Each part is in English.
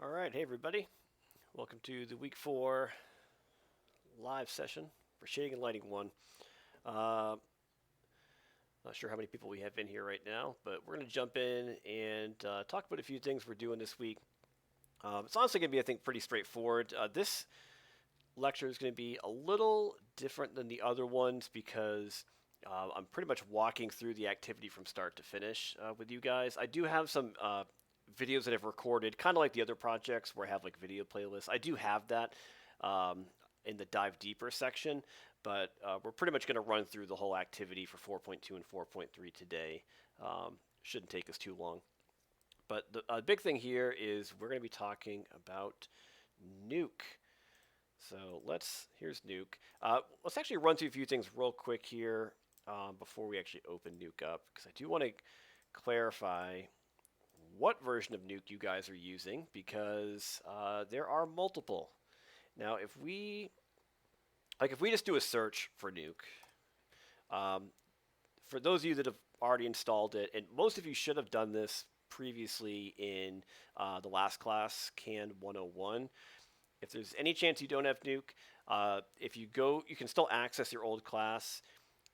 All right, hey everybody. Welcome to the week 4 live session for Shading and Lighting 1. Uh, Not sure how many people we have in here right now, but we're going to jump in and talk about a few things we're doing this week. It's honestly going to be, I think, pretty straightforward. This lecture is going to be a little different than the other ones because I'm pretty much walking through the activity from start to finish with you guys. I do have some videos that I've recorded, kind of like the other projects where I have like video playlists. I do have that um, in the dive deeper section, but we're pretty much going to run through the whole activity for 4.2 and 4.3 today. Shouldn't take us too long. But the big thing here is we're going to be talking about Nuke. So here's Nuke. Let's actually run through a few things real quick here before we actually open Nuke up, because I do want to clarify what version of Nuke you guys are using, because there are multiple. Now, if we just do a search for Nuke, for those of you that have already installed it, and most of you should have done this previously in the last class, Can 101. If there's any chance you don't have Nuke, if you go, you can still access your old class.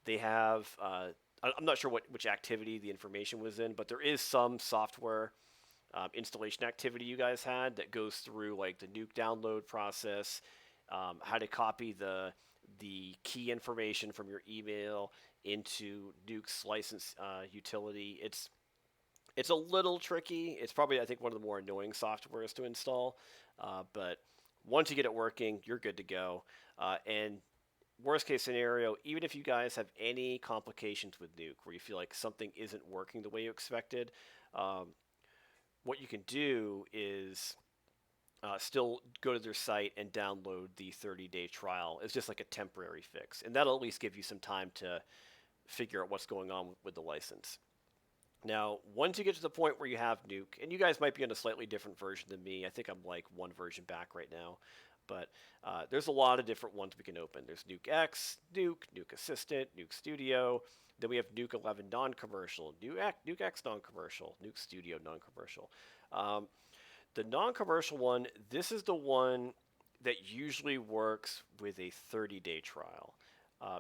They have, I'm not sure which activity the information was in, but there is some software installation activity you guys had that goes through like the Nuke download process, how to copy the key information from your email into Nuke's license utility. It's a little tricky. It's probably, I think, one of the more annoying softwares to install, but once you get it working, you're good to go. And worst case scenario, even if you guys have any complications with Nuke, where you feel like something isn't working the way you expected, what you can do is still go to their site and download the 30-day trial. It's just like a temporary fix, and that'll at least give you some time to figure out what's going on with the license. Now, once you get to the point where you have Nuke, and you guys might be on a slightly different version than me. I think I'm like one version back right now. But there's a lot of different ones we can open. There's Nuke X, Nuke Assistant, Nuke Studio. Then we have Nuke 11 non-commercial, Nuke X non-commercial, Nuke Studio non-commercial. The non-commercial one, this is the one that usually works with a 30-day trial.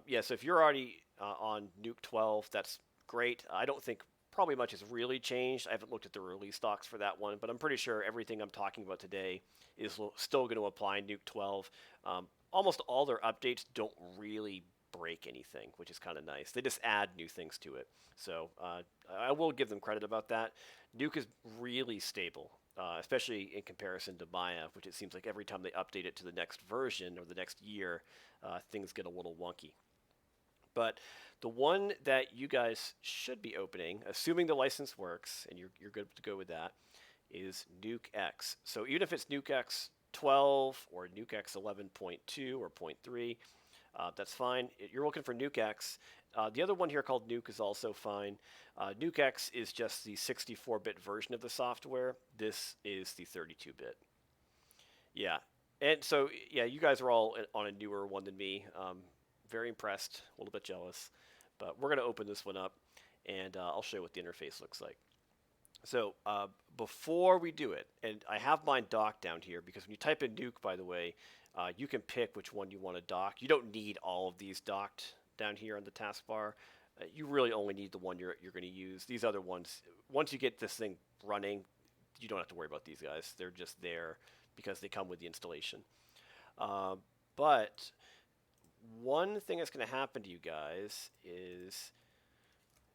Yeah, so if you're already on Nuke 12, that's great. I don't think probably much has really changed. I haven't looked at the release docs for that one, but I'm pretty sure everything I'm talking about today is still going to apply in Nuke 12. Almost all their updates don't really break anything, which is kind of nice. They just add new things to it. So I will give them credit about that. Nuke is really stable, especially in comparison to Maya, which it seems like every time they update it to the next version or the next year, things get a little wonky. But the one that you guys should be opening, assuming the license works and you're good to go with that, is Nuke X. So even if it's Nuke X 12 or Nuke X 11.2 or 0.3, that's fine. You're looking for Nuke X. The other one here called Nuke is also fine. Nuke X is just the 64-bit version of the software. This is the 32-bit. Yeah. And so, yeah, you guys are all on a newer one than me. Very impressed, a little bit jealous, but we're going to open this one up, and I'll show you what the interface looks like. So before we do it, and I have mine docked down here because when you type in Nuke, by the way, you can pick which one you want to dock. You don't need all of these docked down here on the taskbar. You really only need the one you're going to use. These other ones, once you get this thing running, you don't have to worry about these guys. They're just there because they come with the installation. But one thing that's going to happen to you guys is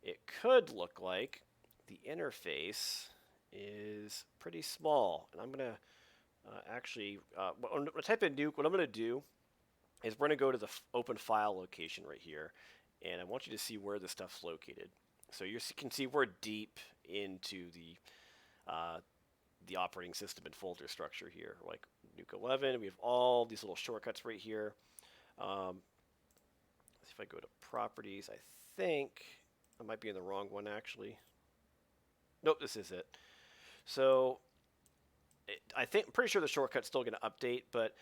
it could look like the interface is pretty small. And I'm going to actually, when I type in Nuke, what I'm going to do is we're going to go to the open file location right here. And I want you to see where the stuff's located. So you can see we're deep into the operating system and folder structure here. Like Nuke 11, we have all these little shortcuts right here. Let's see if I go to properties. I think I might be in the wrong one, actually. Nope, this is it. So I'm pretty sure the shortcut's still going to update, but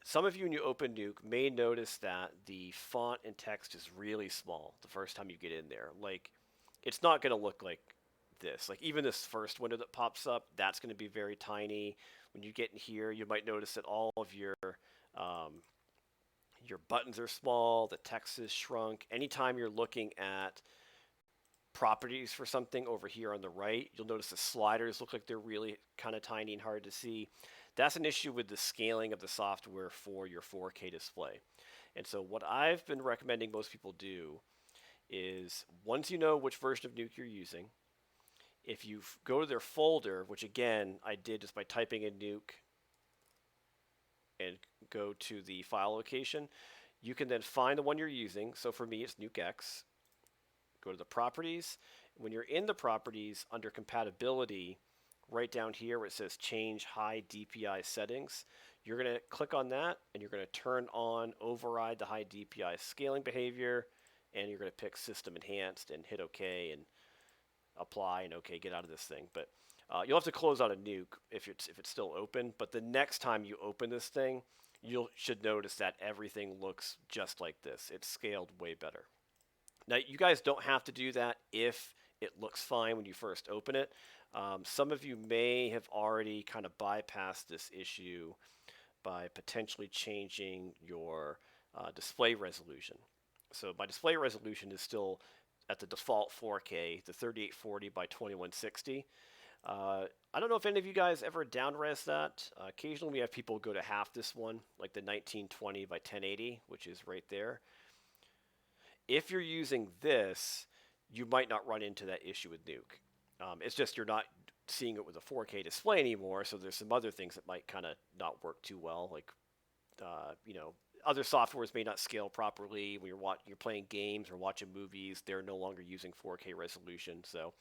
some of you, when you open Nuke, may notice that the font and text is really small the first time you get in there. Like, it's not going to look like this. Like even this first window that pops up, that's going to be very tiny. When you get in here, you might notice that all of um, your buttons are small, the text is shrunk. Anytime you're looking at properties for something over here on the right, you'll notice the sliders look like they're really kind of tiny and hard to see. That's an issue with the scaling of the software for your 4K display. And so what I've been recommending most people do is once you know which version of Nuke you're using, if you go to their folder, which again I did just by typing in Nuke and go to the file location, you can then find the one you're using. So for me, it's Nuke X. Go to the properties. When you're in the properties under compatibility, right down here where it says change high DPI settings, you're going to click on that and you're going to turn on override the high DPI scaling behavior, and you're going to pick system enhanced and hit OK and apply and OK, get out of this thing. But you'll have to close out a Nuke if it's still open. But the next time you open this thing, you should notice that everything looks just like this. It's scaled way better. Now, you guys don't have to do that if it looks fine when you first open it. Some of you may have already kind of bypassed this issue by potentially changing your display resolution. So my display resolution is still at the default 4K, the 3840 by 2160. I don't know if any of you guys ever downres that. Occasionally we have people go to half this one, like the 1920 by 1080, which is right there. If you're using this, you might not run into that issue with Nuke. It's just you're not seeing it with a 4K display anymore, so there's some other things that might kind of not work too well, like other softwares may not scale properly when you're playing games or watching movies. They're no longer using 4K resolution, so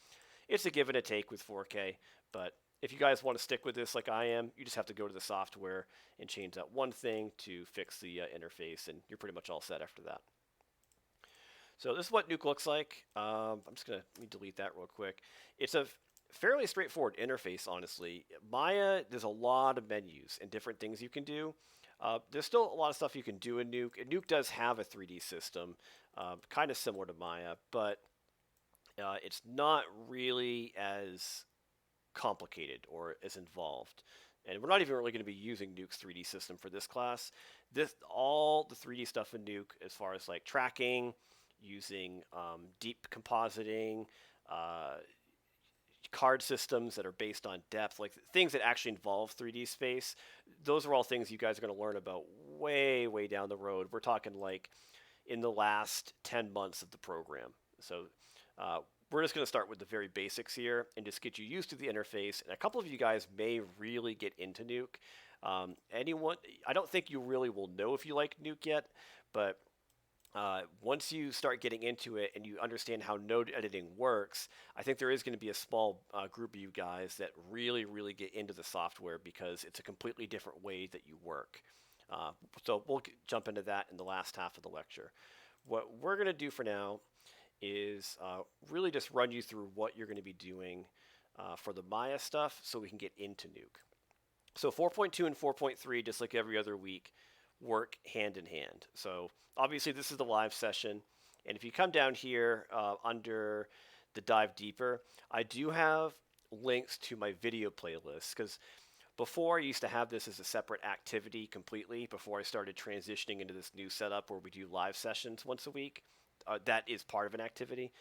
it's a give and a take with 4K. But if you guys want to stick with this like I am, you just have to go to the software and change that one thing to fix the interface, and you're pretty much all set after that. So this is what Nuke looks like. I'm just going to let me delete that real quick. It's a fairly straightforward interface, honestly. Maya, there's a lot of menus and different things you can do. There's still a lot of stuff you can do in Nuke. And Nuke does have a 3D system, kind of similar to Maya, but it's not really as complicated or as involved. And we're not even really going to be using Nuke's 3D system for this class. All the 3D stuff in Nuke, as far as like tracking, using deep compositing, card systems that are based on depth, like things that actually involve 3D space. Those are all things you guys are going to learn about way, way down the road. We're talking like in the last 10 months of the program. So we're just going to start with the very basics here and just get you used to the interface. And a couple of you guys may really get into Nuke. I don't think you really will know if you like Nuke yet, but once you start getting into it and you understand how node editing works, I think there is going to be a small group of you guys that really, really get into the software because it's a completely different way that you work. So we'll jump into that in the last half of the lecture. What we're going to do for now is really just run you through what you're going to be doing for the Maya stuff so we can get into Nuke. So 4.2 and 4.3, just like every other week, work hand in hand. So obviously this is the live session, and if you come down here under the dive deeper, I do have links to my video playlist, because before I used to have this as a separate activity completely before I started transitioning into this new setup where we do live sessions once a week. That is part of an activity.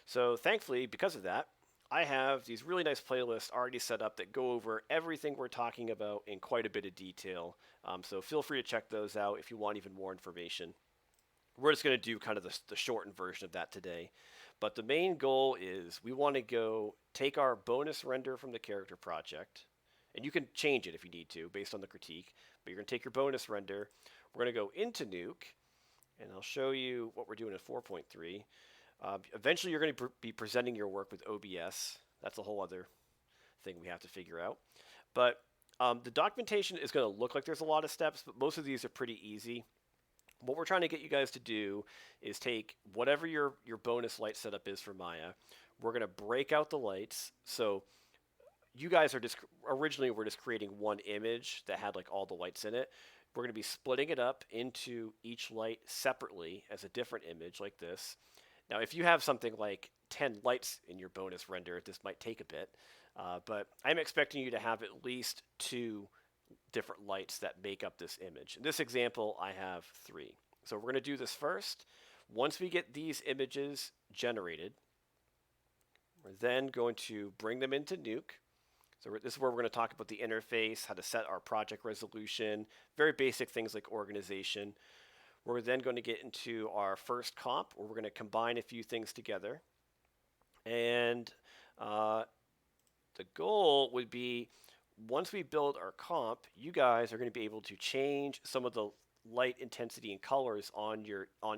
So thankfully, because of that, I have these really nice playlists already set up that go over everything we're talking about in quite a bit of detail. So feel free to check those out if you want even more information. We're just going to do kind of the shortened version of that today. But the main goal is we want to go take our bonus render from the character project, and you can change it if you need to based on the critique, but you're going to take your bonus render. We're going to go into Nuke, and I'll show you what we're doing in 4.3. Eventually, you're going to be presenting your work with OBS. That's a whole other thing we have to figure out. But the documentation is going to look like there's a lot of steps, but most of these are pretty easy. What we're trying to get you guys to do is take whatever your bonus light setup is for Maya. We're going to break out the lights. So you guys are originally we're just creating one image that had like all the lights in it. We're going to be splitting it up into each light separately as a different image like this. Now, if you have something like 10 lights in your bonus render, this might take a bit, but I'm expecting you to have at least two different lights that make up this image. In this example, I have three. So we're going to do this first. Once we get these images generated, we're then going to bring them into Nuke. So this is where we're going to talk about the interface, how to set our project resolution, very basic things like organization. We're then going to get into our first comp, where we're going to combine a few things together. And the goal would be, once we build our comp, you guys are going to be able to change some of the light intensity and colors on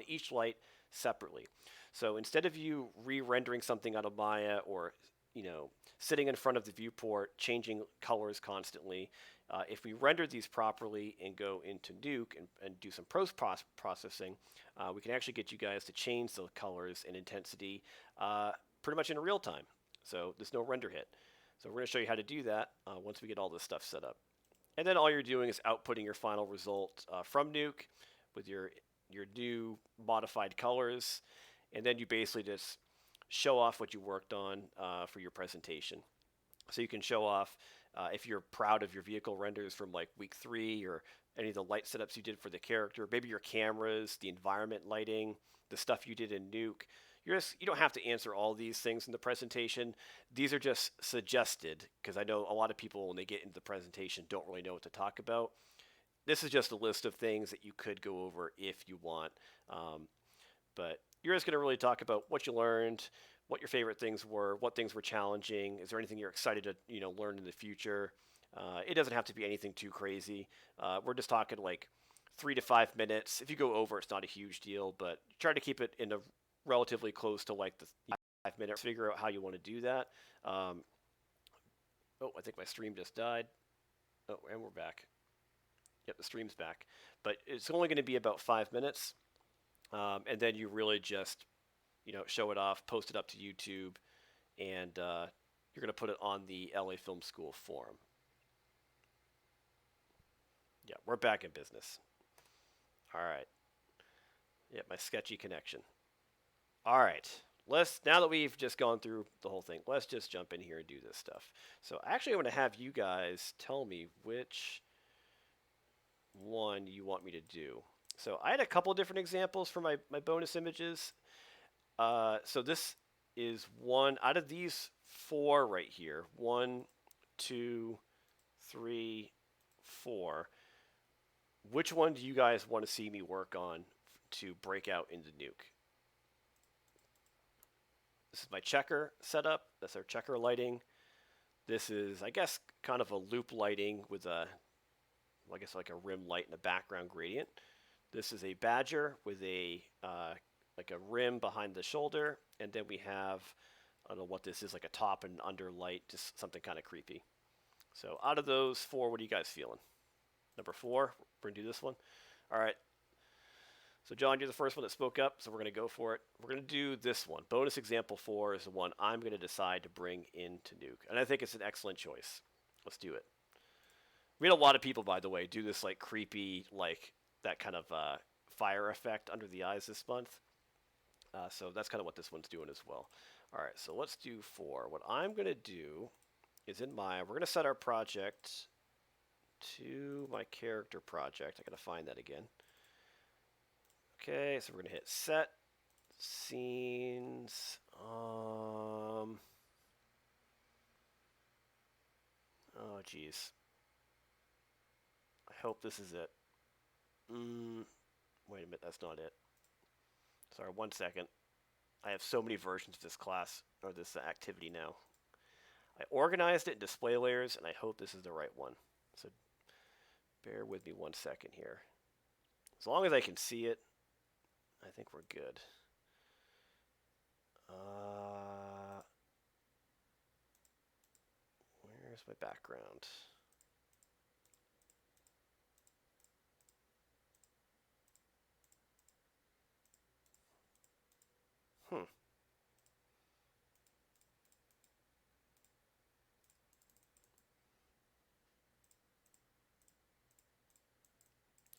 each light separately. So instead of you re-rendering something out of Maya, or sitting in front of the viewport changing colors constantly, if we render these properly and go into Nuke and do some processing, we can actually get you guys to change the colors and intensity pretty much in real time. So there's no render hit. So we're going to show you how to do that once we get all this stuff set up. And then all you're doing is outputting your final result from Nuke with your new modified colors. And then you basically just show off what you worked on for your presentation. So you can show off if you're proud of your vehicle renders from like week 3, or any of the light setups you did for the character, maybe your cameras, the environment lighting, the stuff you did in Nuke. You don't have to answer all these things in the presentation. These are just suggested, because I know a lot of people, when they get into the presentation, don't really know what to talk about. This is just a list of things that you could go over if you want. But you're just going to really talk about what you learned, what your favorite things were, what things were challenging. Is there anything you're excited to learn in the future? It doesn't have to be anything too crazy. We're just talking like 3 to 5 minutes. If you go over, it's not a huge deal, but try to keep it in a relatively close to like the 5 minutes. Figure out how you want to do that. Oh, I think my stream just died. Oh, and we're back. Yep, the stream's back. But it's only going to be about 5 minutes. And then you really just, show it off, post it up to YouTube, and you're going to put it on the LA Film School forum. Yeah, we're back in business. All right. Yep, my sketchy connection. All right. Now that we've just gone through the whole thing, let's just jump in here and do this stuff. So actually, I'm going to have you guys tell me which one you want me to do. So I had a couple different examples for my bonus images. So this is one out of these 4 right here. 1, 2, 3, 4. Which one do you guys want to see me work on to break out into Nuke? This is my checker setup. That's our checker lighting. This is, I guess, kind of a loop lighting with like a rim light and a background gradient. This is a badger with like a rim behind the shoulder, and then we have, I don't know what this is, like a top and under light, just something kind of creepy. So out of those 4, what are you guys feeling? Number 4, we're gonna do this one. All right. So John, you're the first one that spoke up, so we're gonna go for it. We're gonna do this one. Bonus example 4 is the one I'm gonna decide to bring into Nuke, and I think it's an excellent choice. Let's do it. We had a lot of people, by the way, do this like creepy, like that kind of fire effect under the eyes this month. So that's kind of what this one's doing as well. All right, so let's do 4. What I'm going to do is we're going to set our project to my character project. I got to find that again. Okay, so we're going to hit set scenes. Oh, geez. I hope this is it. Wait a minute, that's not it. Sorry, 1 second. I have so many versions of this class, or this activity now. I organized it in display layers, and I hope this is the right one. So bear with me 1 second here. As long as I can see it, I think we're good. Where's my background?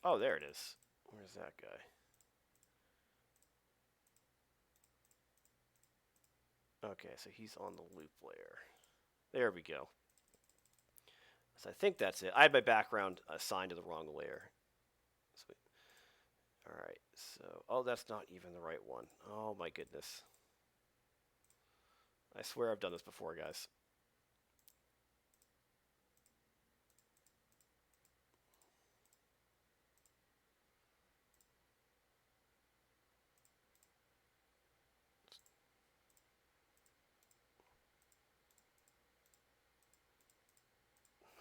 Oh, there it is. Where's that guy? Okay, so he's on the loop layer. There we go. So I think that's it. I had my background assigned to the wrong layer. So, all right. So, oh, that's not even the right one. Oh my goodness. I swear I've done this before, guys.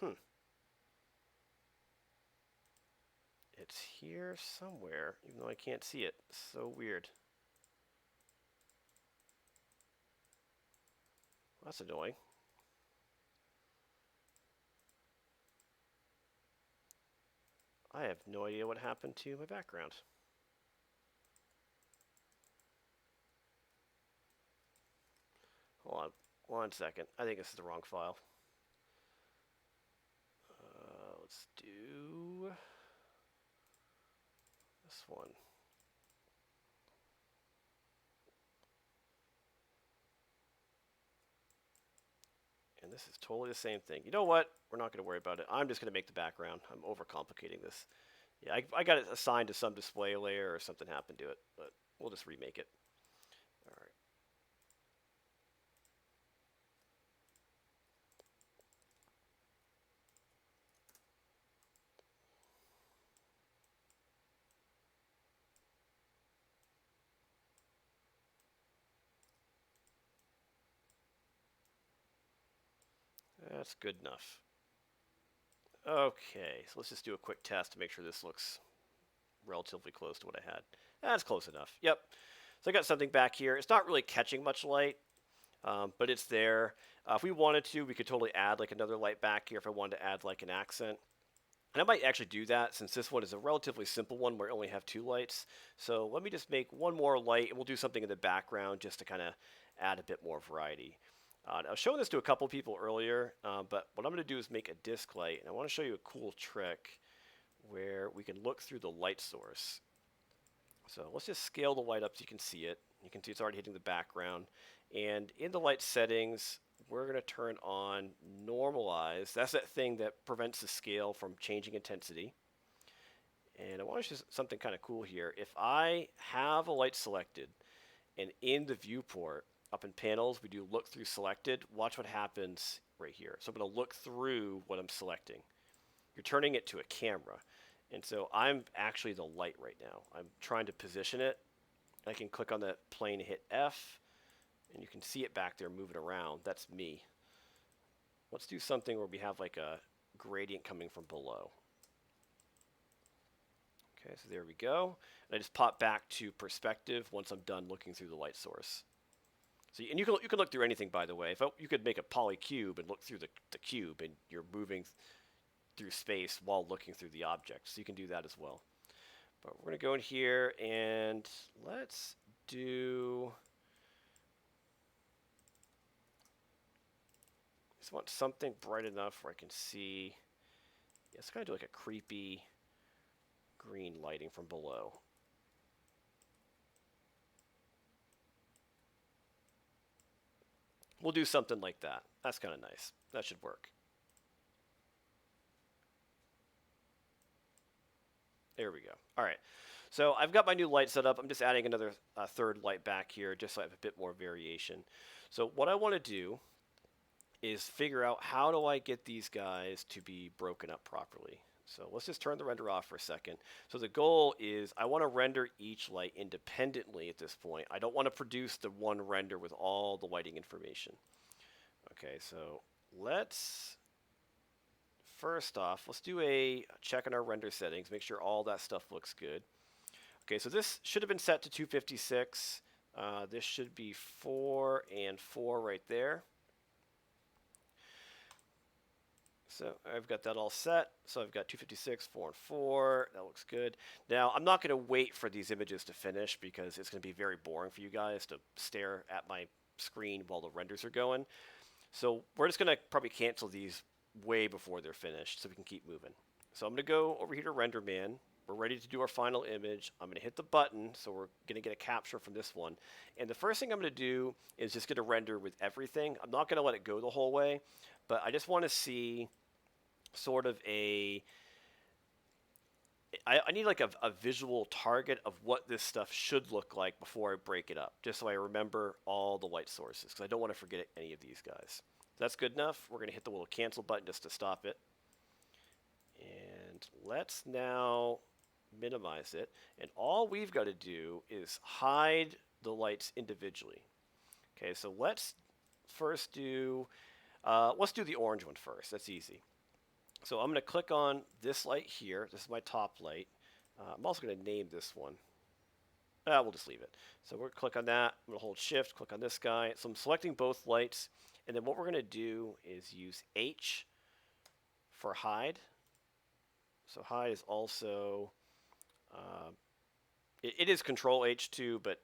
Hmm. It's here somewhere, even though I can't see it. So weird. Well, that's annoying. I have no idea what happened to my background. Hold on 1 second. I think this is the wrong file. Let's do this one. And this is totally the same thing. You know what? We're not going to worry about it. I'm just going to make the background. I'm overcomplicating this. Yeah, I got it assigned to some display layer or something happened to it, but we'll just remake it. All right. That's good enough. Okay, so let's just do a quick test to make sure this looks relatively close to what I had. That's close enough. Yep. So I got something back here. It's not really catching much light, but it's there. If we wanted to, we could totally add like another light back here if I wanted to add like an accent. And I might actually do that since this one is a relatively simple one where I only have 2 lights. So let me just make one more light and we'll do something in the background just to kind of add a bit more variety. I was showing this to a couple people earlier, but what I'm going to do is make a disk light. And I want to show you a cool trick where we can look through the light source. So let's just scale the light up so you can see it. You can see it's already hitting the background. And in the light settings, we're going to turn on normalize. That's that thing that prevents the scale from changing intensity. And I want to show something kind of cool here. If I have a light selected and in the viewport up in panels, we do look through selected, watch what happens right here. So I'm going to look through what I'm selecting. You're turning it to a camera. And so I'm actually the light right now. I'm trying to position it. I can click on that plane and hit F, and you can see it back there moving around. That's me. Let's do something where we have like a gradient coming from below. Okay, so there we go. And I just pop back to perspective once I'm done looking through the light source. So, and you can look through anything, by the way. You could make a polycube and look through the cube, and you're moving through space while looking through the object. So you can do that as well. But we're going to go in here and let's do... I just want something bright enough where I can see... Yeah, it's going to do like a creepy green lighting from below. We'll do something like that. That's kind of nice. That should work. There we go. All right. So I've got my new light set up. I'm just adding another third light back here just so I have a bit more variation. So what I want to do is figure out how do I get these guys to be broken up properly. So let's just turn the render off for a second. So the goal is I want to render each light independently at this point. I don't want to produce the one render with all the lighting information. Okay, so let's first off, let's do a check on our render settings, make sure all that stuff looks good. Okay, so this should have been set to 256. This should be 4 and 4 right there. So I've got that all set. So I've got 256, 4, and 4. That looks good. Now, I'm not going to wait for these images to finish because it's going to be very boring for you guys to stare at my screen while the renders are going. So we're just going to probably cancel these way before they're finished so we can keep moving. So I'm going to go over here to Render Man, we're ready to do our final image. I'm going to hit the button, so we're going to get a capture from this one. And the first thing I'm going to do is just get a render with everything. I'm not going to let it go the whole way, but I just want to see sort of I need like a visual target of what this stuff should look like before I break it up, just so I remember all the light sources, because I don't want to forget any of these guys. That's good enough. We're going to hit the little cancel button just to stop it. And let's now minimize it. And all we've got to do is hide the lights individually. Okay, so let's first do, let's do the orange one first. That's easy. So I'm going to click on this light here. This is my top light. I'm also going to name this one. We'll just leave it. So we're going to click on that. I'm going to hold shift, click on this guy. So I'm selecting both lights. And then what we're going to do is use H for hide. So hide is also, it is Control H2, but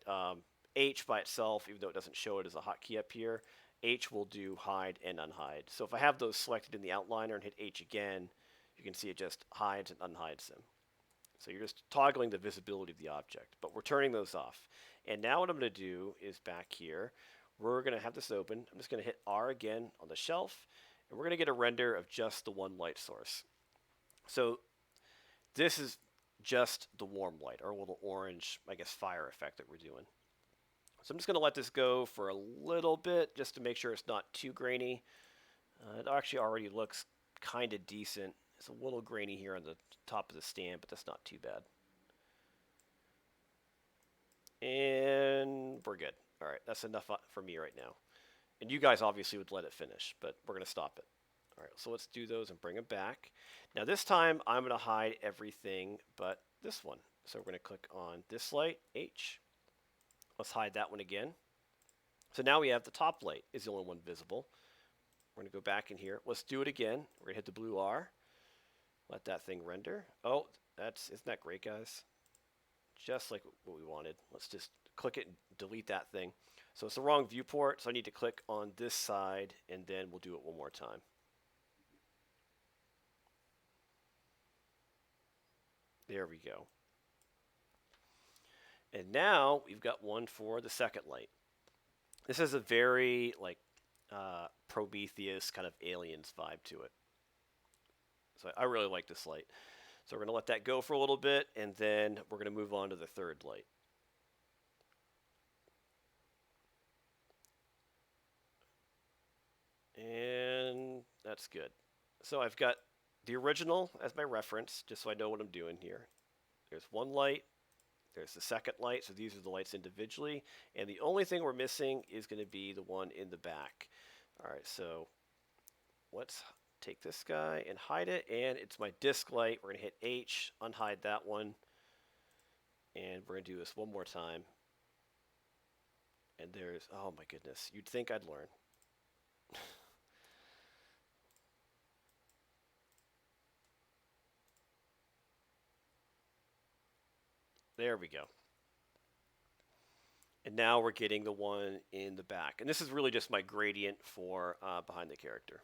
H by itself, even though it doesn't show it as a hotkey up here, H will do hide and unhide. So if I have those selected in the outliner and hit H again, you can see it just hides and unhides them. So you're just toggling the visibility of the object, but we're turning those off. And now what I'm going to do is back here, we're going to have this open. I'm just going to hit R again on the shelf, and we're going to get a render of just the one light source. So this is just the warm light, or a little orange, I guess, fire effect that we're doing. So I'm just going to let this go for a little bit just to make sure it's not too grainy. It actually already looks kind of decent. It's a little grainy here on the top of the stand, but that's not too bad. And we're good. All right, that's enough for me right now. And you guys obviously would let it finish, but we're going to stop it. All right, so let's do those and bring them back. Now this time I'm going to hide everything but this one. So we're going to click on this light, H. Let's hide that one again. So now we have the top light is the only one visible. We're going to go back in here. Let's do it again. We're going to hit the blue R. Let that thing render. Oh, isn't that great, guys? Just like what we wanted. Let's just click it and delete that thing. So it's the wrong viewport, so I need to click on this side, and then we'll do it one more time. There we go. And now we've got one for the second light. This is a very like Prometheus kind of aliens vibe to it. So I really like this light. So we're going to let that go for a little bit, and then we're going to move on to the third light. And that's good. So I've got the original as my reference, just so I know what I'm doing here. There's one light. There's the second light, so these are the lights individually. And the only thing we're missing is going to be the one in the back. All right, so let's take this guy and hide it. And it's my disk light. We're going to hit H, unhide that one. And we're going to do this one more time. And there's, oh my goodness, you'd think I'd learn. There we go. And now we're getting the one in the back. And this is really just my gradient for behind the character.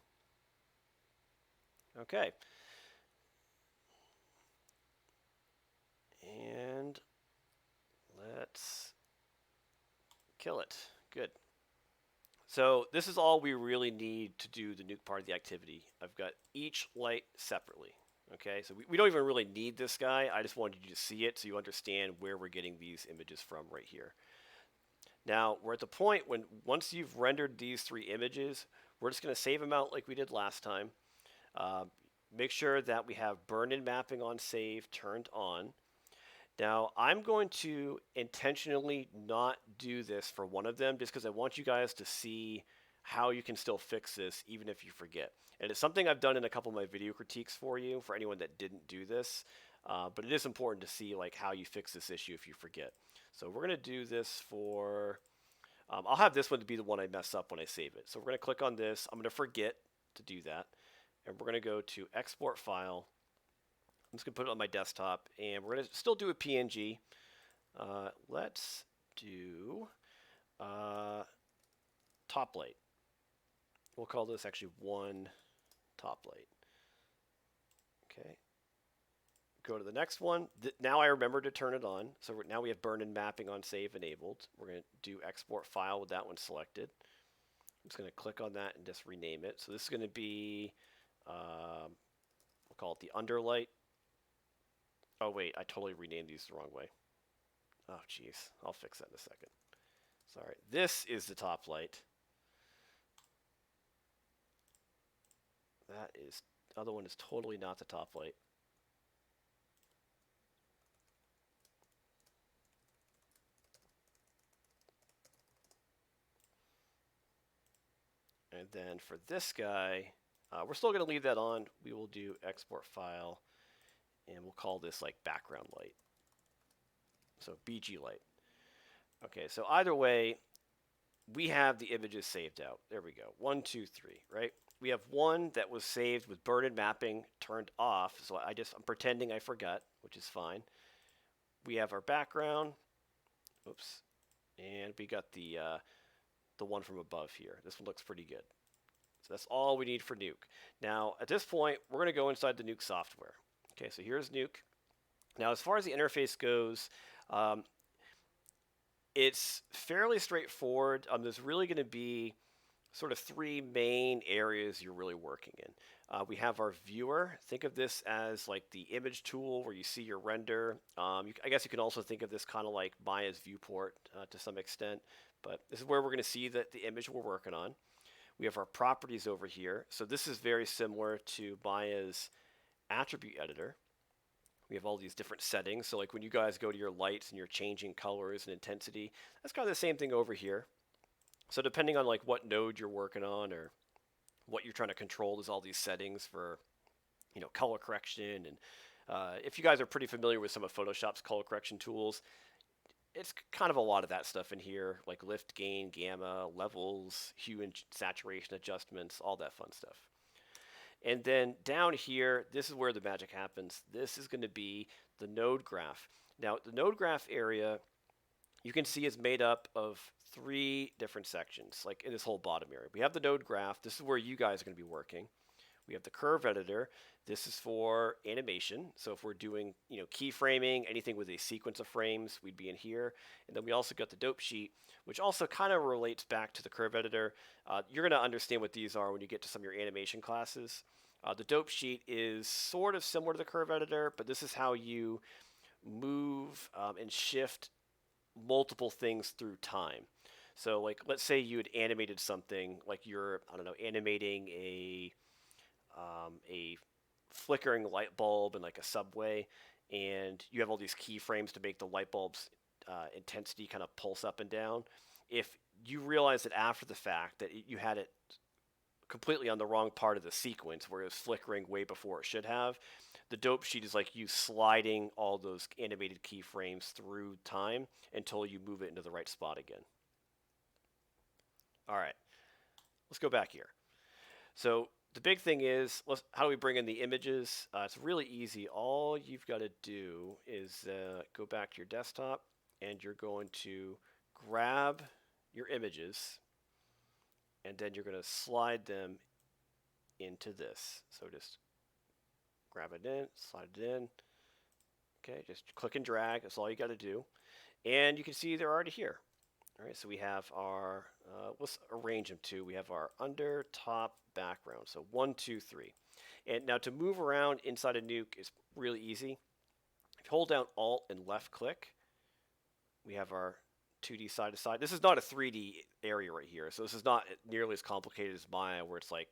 Okay. And let's kill it. Good. So this is all we really need to do the nuke part of the activity. I've got each light separately. Okay, so we don't even really need this guy. I just wanted you to see it so you understand where we're getting these images from right here. Now, we're at the point when once you've rendered these three images, we're just going to save them out like we did last time. Make sure that we have burn-in mapping on save turned on. Now, I'm going to intentionally not do this for one of them just because I want you guys to see how you can still fix this even if you forget. And it's something I've done in a couple of my video critiques for you, for anyone that didn't do this. But it is important to see like how you fix this issue if you forget. So we're going to do this for, I'll have this one to be the one I mess up when I save it. So we're going to click on this. I'm going to forget to do that. And we're going to go to export file. I'm just going to put it on my desktop. And we're going to still do a PNG. Let's do top light. We'll call this actually one top light. Okay. go to the next one. Now I remember to turn it on. So now we have burn-in mapping on save enabled. We're going to do export file with that one selected. I'm just going to click on that and just rename it. So this is going to be, we'll call it the underlight. Oh wait, I totally renamed these the wrong way. Oh geez, I'll fix that in a second. Sorry, this is the top light. That is, other one is totally not the top light. And then for this guy, we're still going to leave that on. We will do export file, and we'll call this like background light. So BG light. Okay, so either way, we have the images saved out. There we go. 1, 2, 3, right? We have one that was saved with burn-in mapping turned off. So I'm pretending I forgot, which is fine. We have our background. Oops. And we got the one from above here. This one looks pretty good. So that's all we need for Nuke. Now, at this point, we're going to go inside the Nuke software. Okay, so here's Nuke. Now, as far as the interface goes, it's fairly straightforward. There's really going to be sort of three main areas you're really working in. We have our viewer. Think of this as like the image tool where you see your render. I guess you can also think of this kind of like Maya's viewport to some extent, but this is where we're going to see the image we're working on. We have our properties over here. So this is very similar to Maya's attribute editor. We have all these different settings. So like when you guys go to your lights and you're changing colors and intensity, that's kind of the same thing over here. So depending on like what node you're working on or what you're trying to control, there's all these settings for, color correction. And if you guys are pretty familiar with some of Photoshop's color correction tools, it's kind of a lot of that stuff in here, like lift, gain, gamma, levels, hue and saturation adjustments, all that fun stuff. And then down here, this is where the magic happens. This is going to be the node graph. Now, the node graph area, you can see is made up of 3 different sections, like in this whole bottom area. We have the node graph. This is where you guys are going to be working. We have the curve editor. This is for animation. So if we're doing, keyframing, anything with a sequence of frames, we'd be in here. And then we also got the dope sheet, which also kind of relates back to the curve editor. You're going to understand what these are when you get to some of your animation classes. The dope sheet is sort of similar to the curve editor, but this is how you move and shift multiple things through time. So like, let's say you had animated something, like you're, animating a flickering light bulb in like a subway, and you have all these keyframes to make the light bulb's intensity kind of pulse up and down. If you realize that after the fact that you had it completely on the wrong part of the sequence where it was flickering way before it should have, the dope sheet is like you sliding all those animated keyframes through time until you move it into the right spot again. All right, let's go back here. So the big thing is, how do we bring in the images? It's really easy. All you've got to do is go back to your desktop, and you're going to grab your images, and then you're going to slide them into this. So just grab it in, slide it in. Okay, just click and drag. That's all you got to do. And you can see they're already here. All right, so we have our, let's arrange them too. We have our under, top, background. So 1, 2, 3. And now to move around inside a Nuke is really easy. If you hold down Alt and left click, we have our 2D side to side. This is not a 3D area right here. So this is not nearly as complicated as Maya, where it's like,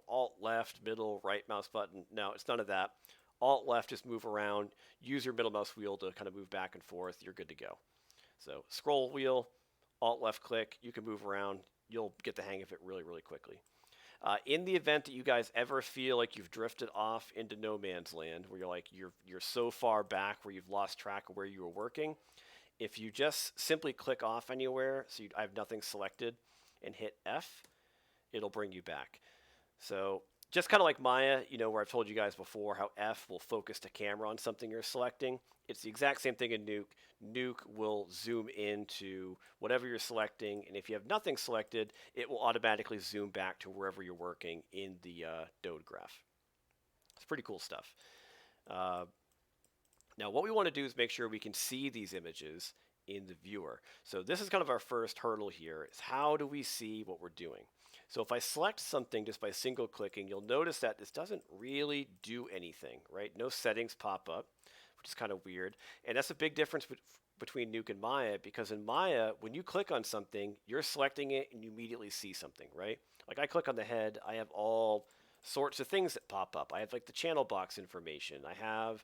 Alt left, middle, right mouse button. No, it's none of that. Alt left, just move around. Use your middle mouse wheel to kind of move back and forth. You're good to go. So scroll wheel, Alt left click, you can move around. You'll get the hang of it really, really quickly. In the event that you guys ever feel like you've drifted off into no man's land, where you're so far back where you've lost track of where you were working, if you just simply click off anywhere, so I have nothing selected, and hit F, it'll bring you back. So just kind of like Maya, where I've told you guys before how F will focus the camera on something you're selecting. It's the exact same thing in Nuke. Nuke will zoom into whatever you're selecting, and if you have nothing selected, it will automatically zoom back to wherever you're working in the node graph. It's pretty cool stuff. Now, what we want to do is make sure we can see these images in the viewer. So this is kind of our first hurdle here, is how do we see what we're doing? So if I select something just by single clicking, you'll notice that this doesn't really do anything, right? No settings pop up, which is kind of weird. And that's a big difference between Nuke and Maya, because in Maya, when you click on something, you're selecting it and you immediately see something, right? Like I click on the head, I have all sorts of things that pop up. I have like the channel box information. I have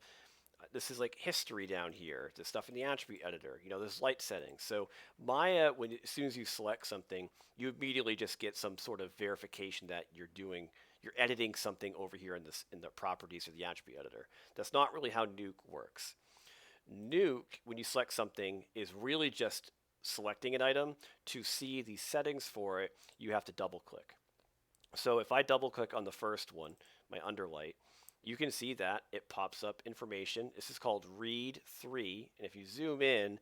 this is like history down here, the stuff in the attribute editor. There's light settings. So Maya, as soon as you select something, you immediately just get some sort of verification that you're editing something over here in the properties or the attribute editor. That's not really how Nuke works. Nuke, when you select something, is really just selecting an item. To see the settings for it, you have to double click. So if I double click on the first one, my underlight, you can see that it pops up information. This is called read 3, and if you zoom in,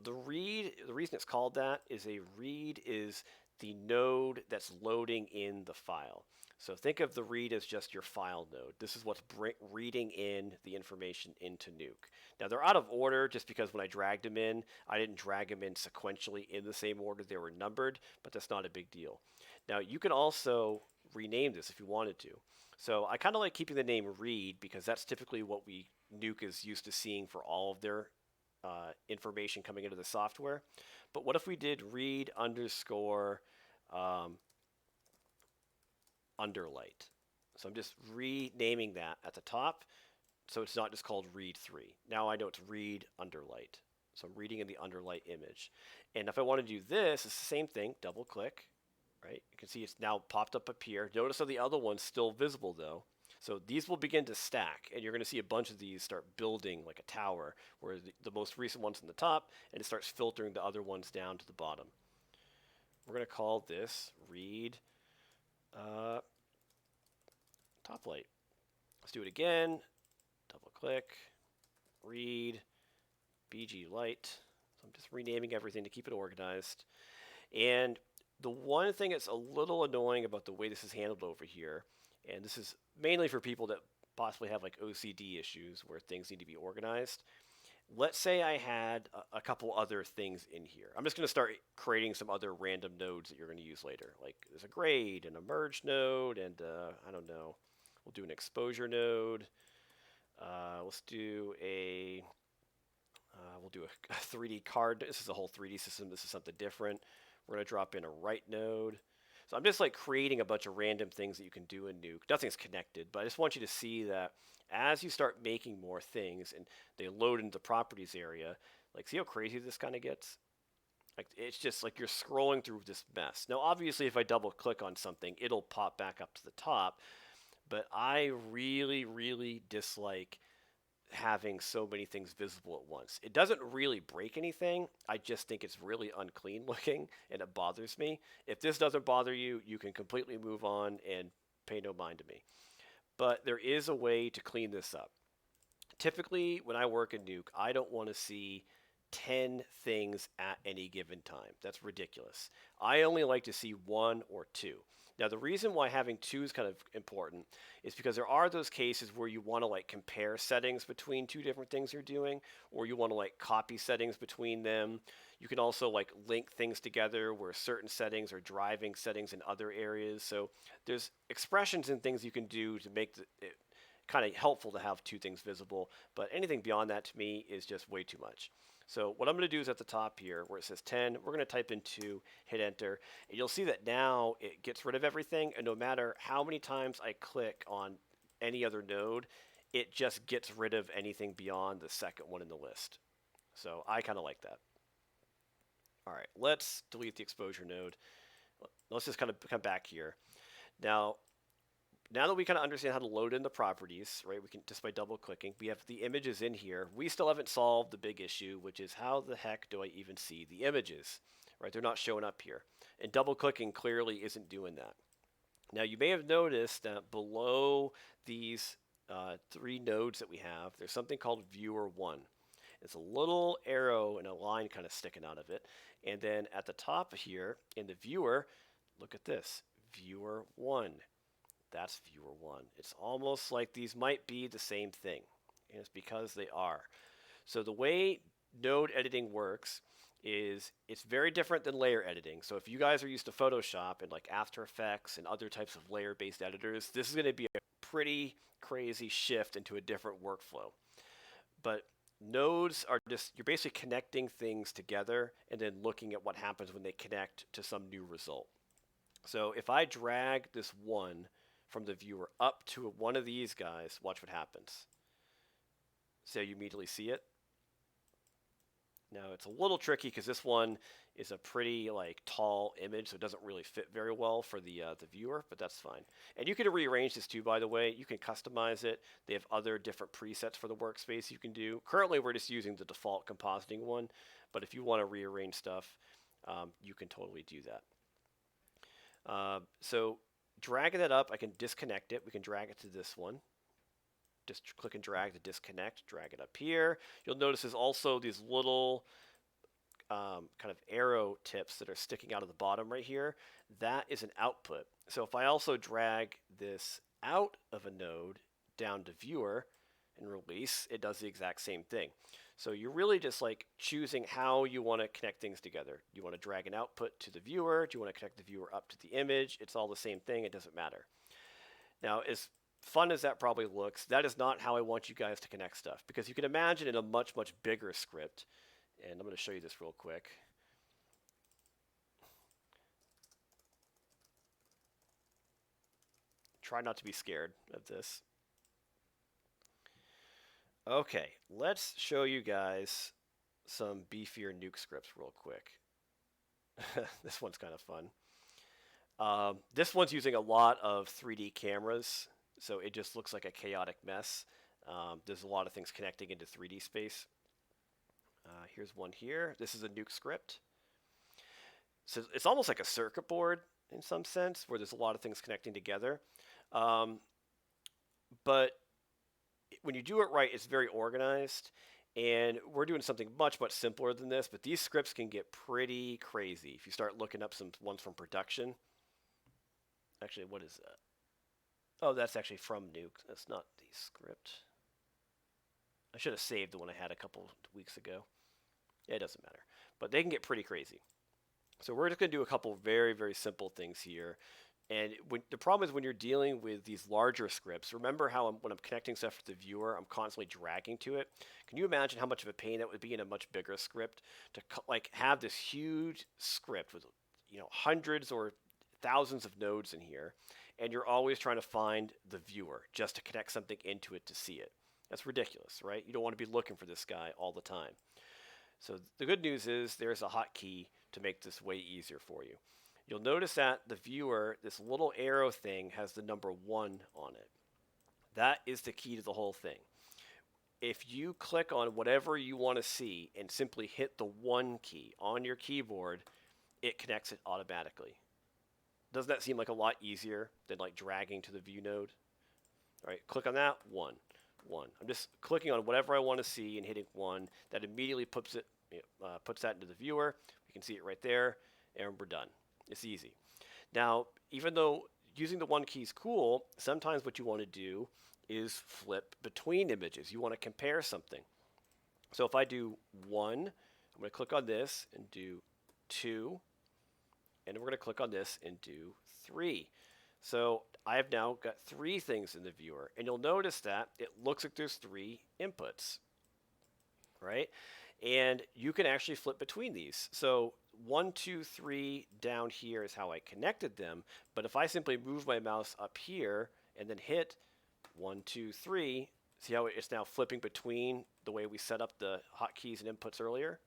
the reason it's called that is a read is the node that's loading in the file. So think of the read as just your file node. This is what's reading in the information into Nuke. Now they're out of order just because when I dragged them in, I didn't drag them in sequentially in the same order they were numbered, but that's not a big deal. Now you can also rename this if you wanted to. So I kind of like keeping the name read because that's typically what Nuke is used to seeing for all of their information coming into the software. But what if we did read underscore underlight? So I'm just renaming that at the top, so it's not just called read 3. Now I know it's read underlight. So I'm reading in the underlight image. And if I want to do this, it's the same thing. Double click, right? You can see it's now popped up here. Notice how the other one's still visible though. So these will begin to stack, and you're going to see a bunch of these start building like a tower, where the most recent one's in the top, and it starts filtering the other ones down to the bottom. We're going to call this read top light. Let's do it again. Double click, read BG light. So I'm just renaming everything to keep it organized. And the one thing that's a little annoying about the way this is handled over here, and this is mainly for people that possibly have like OCD issues where things need to be organized. Let's say I had a couple other things in here. I'm just going to start creating some other random nodes that you're going to use later. Like there's a grade and a merge node, and I don't know, we'll do an exposure node. Let's do we'll do a 3D card. This is a whole 3D system. This is something different. We're going to drop in a write node. So I'm just like creating a bunch of random things that you can do in Nuke. Nothing's connected, but I just want you to see that as you start making more things and they load into the properties area, like see how crazy this kind of gets? Like it's just like you're scrolling through this mess. Now obviously if I double click on something, it'll pop back up to the top, but I really, really dislike having so many things visible at once. It doesn't really break anything. I just think it's really unclean looking and it bothers me. If this doesn't bother you, you can completely move on and pay no mind to me. But there is a way to clean this up. Typically, when I work in Nuke, I don't want to see 10 things at any given time. That's ridiculous. I only like to see 1 or 2. Now, the reason why having 2 is kind of important is because there are those cases where you want to like compare settings between 2 different things you're doing, or you want to like copy settings between them. You can also like link things together where certain settings are driving settings in other areas. So there's expressions and things you can do to make it kind of helpful to have 2 things visible, but anything beyond that to me is just way too much. So what I'm going to do is at the top here where it says 10, we're going to type in 2, hit enter, and you'll see that now it gets rid of everything, and no matter how many times I click on any other node, it just gets rid of anything beyond the second one in the list. So I kind of like that. All right, let's delete the exposure node. Let's just kind of come back here. Now that we kind of understand how to load in the properties, right, we can just by double clicking, we have the images in here. We still haven't solved the big issue, which is how the heck do I even see the images, right? They're not showing up here. And double clicking clearly isn't doing that. Now you may have noticed that below these 3 nodes that we have, there's something called viewer 1. It's a little arrow and a line kind of sticking out of it. And then at the top here in the viewer, look at this, viewer 1. That's viewer 1. It's almost like these might be the same thing. and it's because they are. So the way node editing works is it's very different than layer editing. So if you guys are used to Photoshop and like After Effects and other types of layer-based editors, this is going to be a pretty crazy shift into a different workflow. But nodes are just, you're basically connecting things together and then looking at what happens when they connect to some new result. So if I drag this one from the viewer up to one of these guys, watch what happens. So you immediately see it. Now it's a little tricky because this one is a pretty like tall image, so it doesn't really fit very well for the viewer, but that's fine. And you can rearrange this too, by the way. You can customize it. They have other different presets for the workspace you can do. Currently, we're just using the default compositing one, but if you want to rearrange stuff, you can totally do that. So dragging that up, I can disconnect it. We can drag it to this one. Just click and drag to disconnect, drag it up here. You'll notice there's also these little kind of arrow tips that are sticking out of the bottom right here. That is an output. So if I also drag this out of a node down to viewer and release, it does the exact same thing. So you're really just like choosing how you want to connect things together. You want to drag an output to the viewer? Do you want to connect the viewer up to the image? It's all the same thing. It doesn't matter. Now, as fun as that probably looks, that is not how I want you guys to connect stuff, because you can imagine in a much, much bigger script, and I'm going to show you this real quick. Try not to be scared of this. Okay, let's show you guys some beefier Nuke scripts real quick. This one's kind of fun. This one's using a lot of 3D cameras, so it just looks like a chaotic mess. There's a lot of things connecting into 3D space. Here's one here. This is a Nuke script. So it's almost like a circuit board in some sense, where there's a lot of things connecting together. But when you do it right, it's very organized. And we're doing something much, much simpler than this, but these scripts can get pretty crazy if you start looking up some ones from production. Actually, what is that? Oh, that's actually from Nuke. That's not the script. I should have saved the one I had a couple weeks ago. Yeah, it doesn't matter. But they can get pretty crazy. So we're just going to do a couple very, very simple things here. And the problem is when you're dealing with these larger scripts, remember how when I'm connecting stuff to the viewer, I'm constantly dragging to it. Can you imagine how much of a pain that would be in a much bigger script to like have this huge script with hundreds or thousands of nodes in here, and you're always trying to find the viewer just to connect something into it to see it? That's ridiculous, right? You don't want to be looking for this guy all the time. So the good news is there's a hotkey to make this way easier for you. You'll notice that the viewer, this little arrow thing, has the number 1 on it. That is the key to the whole thing. If you click on whatever you want to see and simply hit the 1 key on your keyboard, it connects it automatically. Doesn't that seem like a lot easier than like dragging to the view node? All right, click on that, 1. I'm just clicking on whatever I want to see and hitting 1. That immediately puts that into the viewer. We can see it right there, and we're done. It's easy. Now, even though using the 1 key is cool, sometimes what you want to do is flip between images. You want to compare something. So if I do 1, I'm going to click on this and do 2, and we're going to click on this and do 3. So I have now got 3 things in the viewer, and you'll notice that it looks like there's 3 inputs, right? And you can actually flip between these. So 1, 2, 3 down here is how I connected them. But if I simply move my mouse up here and then hit 1, 2, 3, see how it's now flipping between the way we set up the hotkeys and inputs earlier?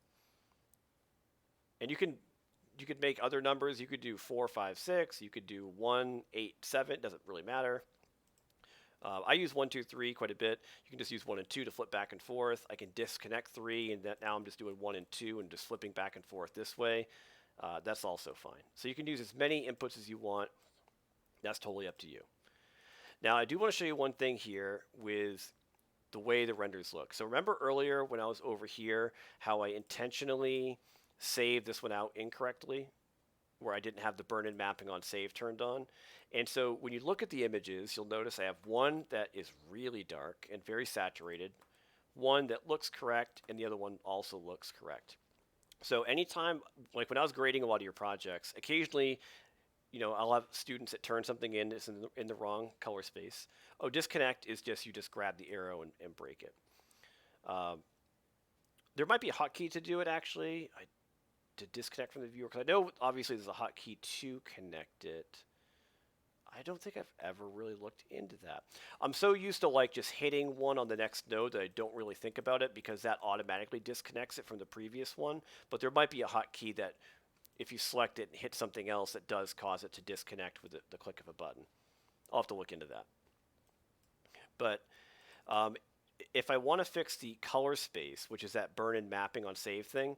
And you could make other numbers. You could do 4, 5, 6. You could do 1, 8, 7. Doesn't really matter. I use 1, 2, 3 quite a bit. You can just use 1 and 2 to flip back and forth. I can disconnect 3, and now I'm just doing 1 and 2 and just flipping back and forth this way. That's also fine. So you can use as many inputs as you want. That's totally up to you. Now, I do want to show you one thing here with the way the renders look. So remember earlier when I was over here how I intentionally saved this one out incorrectly, where I didn't have the burn-in mapping on save turned on? And so when you look at the images, you'll notice I have one that is really dark and very saturated, one that looks correct and the other one also looks correct. So anytime, like when I was grading a lot of your projects, occasionally, I'll have students that turn something in that's in the wrong color space. Oh, disconnect is just you just grab the arrow and break it. Um, there might be a hotkey to do it actually, to disconnect from the viewer, because I know obviously there's a hotkey to connect it. I don't think I've ever really looked into that. I'm so used to like just hitting one on the next node that I don't really think about it because that automatically disconnects it from the previous one. But there might be a hotkey that if you select it and hit something else, that does cause it to disconnect with the click of a button. I'll have to look into that. But um, if I want to fix the color space, which is that burn in mapping on save thing,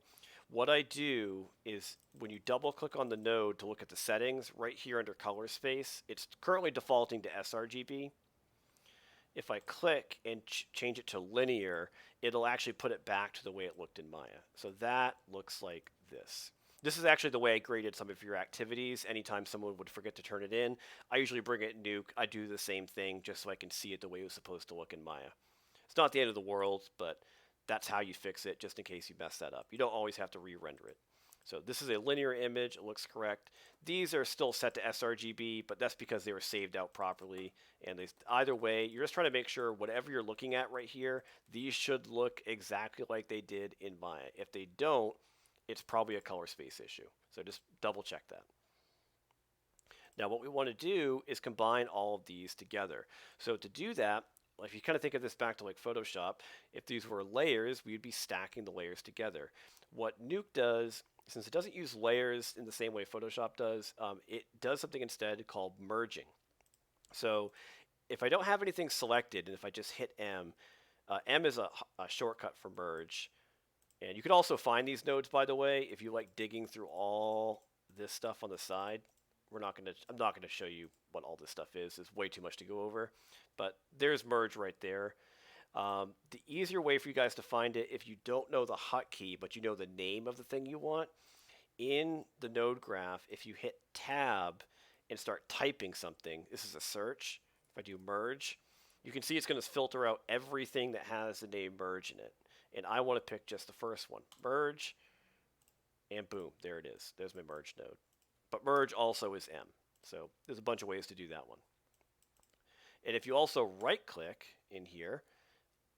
what I do is when you double click on the node to look at the settings, right here under color space, it's currently defaulting to sRGB. If I click and change it to linear, it'll actually put it back to the way it looked in Maya. So that looks like this. This is actually the way I graded some of your activities. Anytime someone would forget to turn it in, I usually bring it in Nuke. I do the same thing just so I can see it the way it was supposed to look in Maya. It's not the end of the world, but that's how you fix it just in case you mess that up. You don't always have to re-render it. So this is a linear image. It looks correct. These are still set to sRGB, but that's because they were saved out properly. And either way, you're just trying to make sure whatever you're looking at right here, these should look exactly like they did in Maya. If they don't, it's probably a color space issue. So just double check that. Now what we want to do is combine all of these together. So to do that, if you kind of think of this back to like Photoshop, if these were layers, we'd be stacking the layers together. What Nuke does, since it doesn't use layers in the same way Photoshop does, it does something instead called merging. So if I don't have anything selected, and if I just hit M, M is a shortcut for merge. And you can also find these nodes, by the way, if you like digging through all this stuff on the side. I'm not gonna show you what all this stuff is. It's way too much to go over. But there's merge right there. The easier way for you guys to find it, if you don't know the hotkey, but you know the name of the thing you want, in the node graph, if you hit tab and start typing something, this is a search. If I do merge, you can see it's going to filter out everything that has the name merge in it. And I want to pick just the first one, merge, and boom, there it is. There's my merge node. But merge also is M. So there's a bunch of ways to do that one. And if you also right click in here,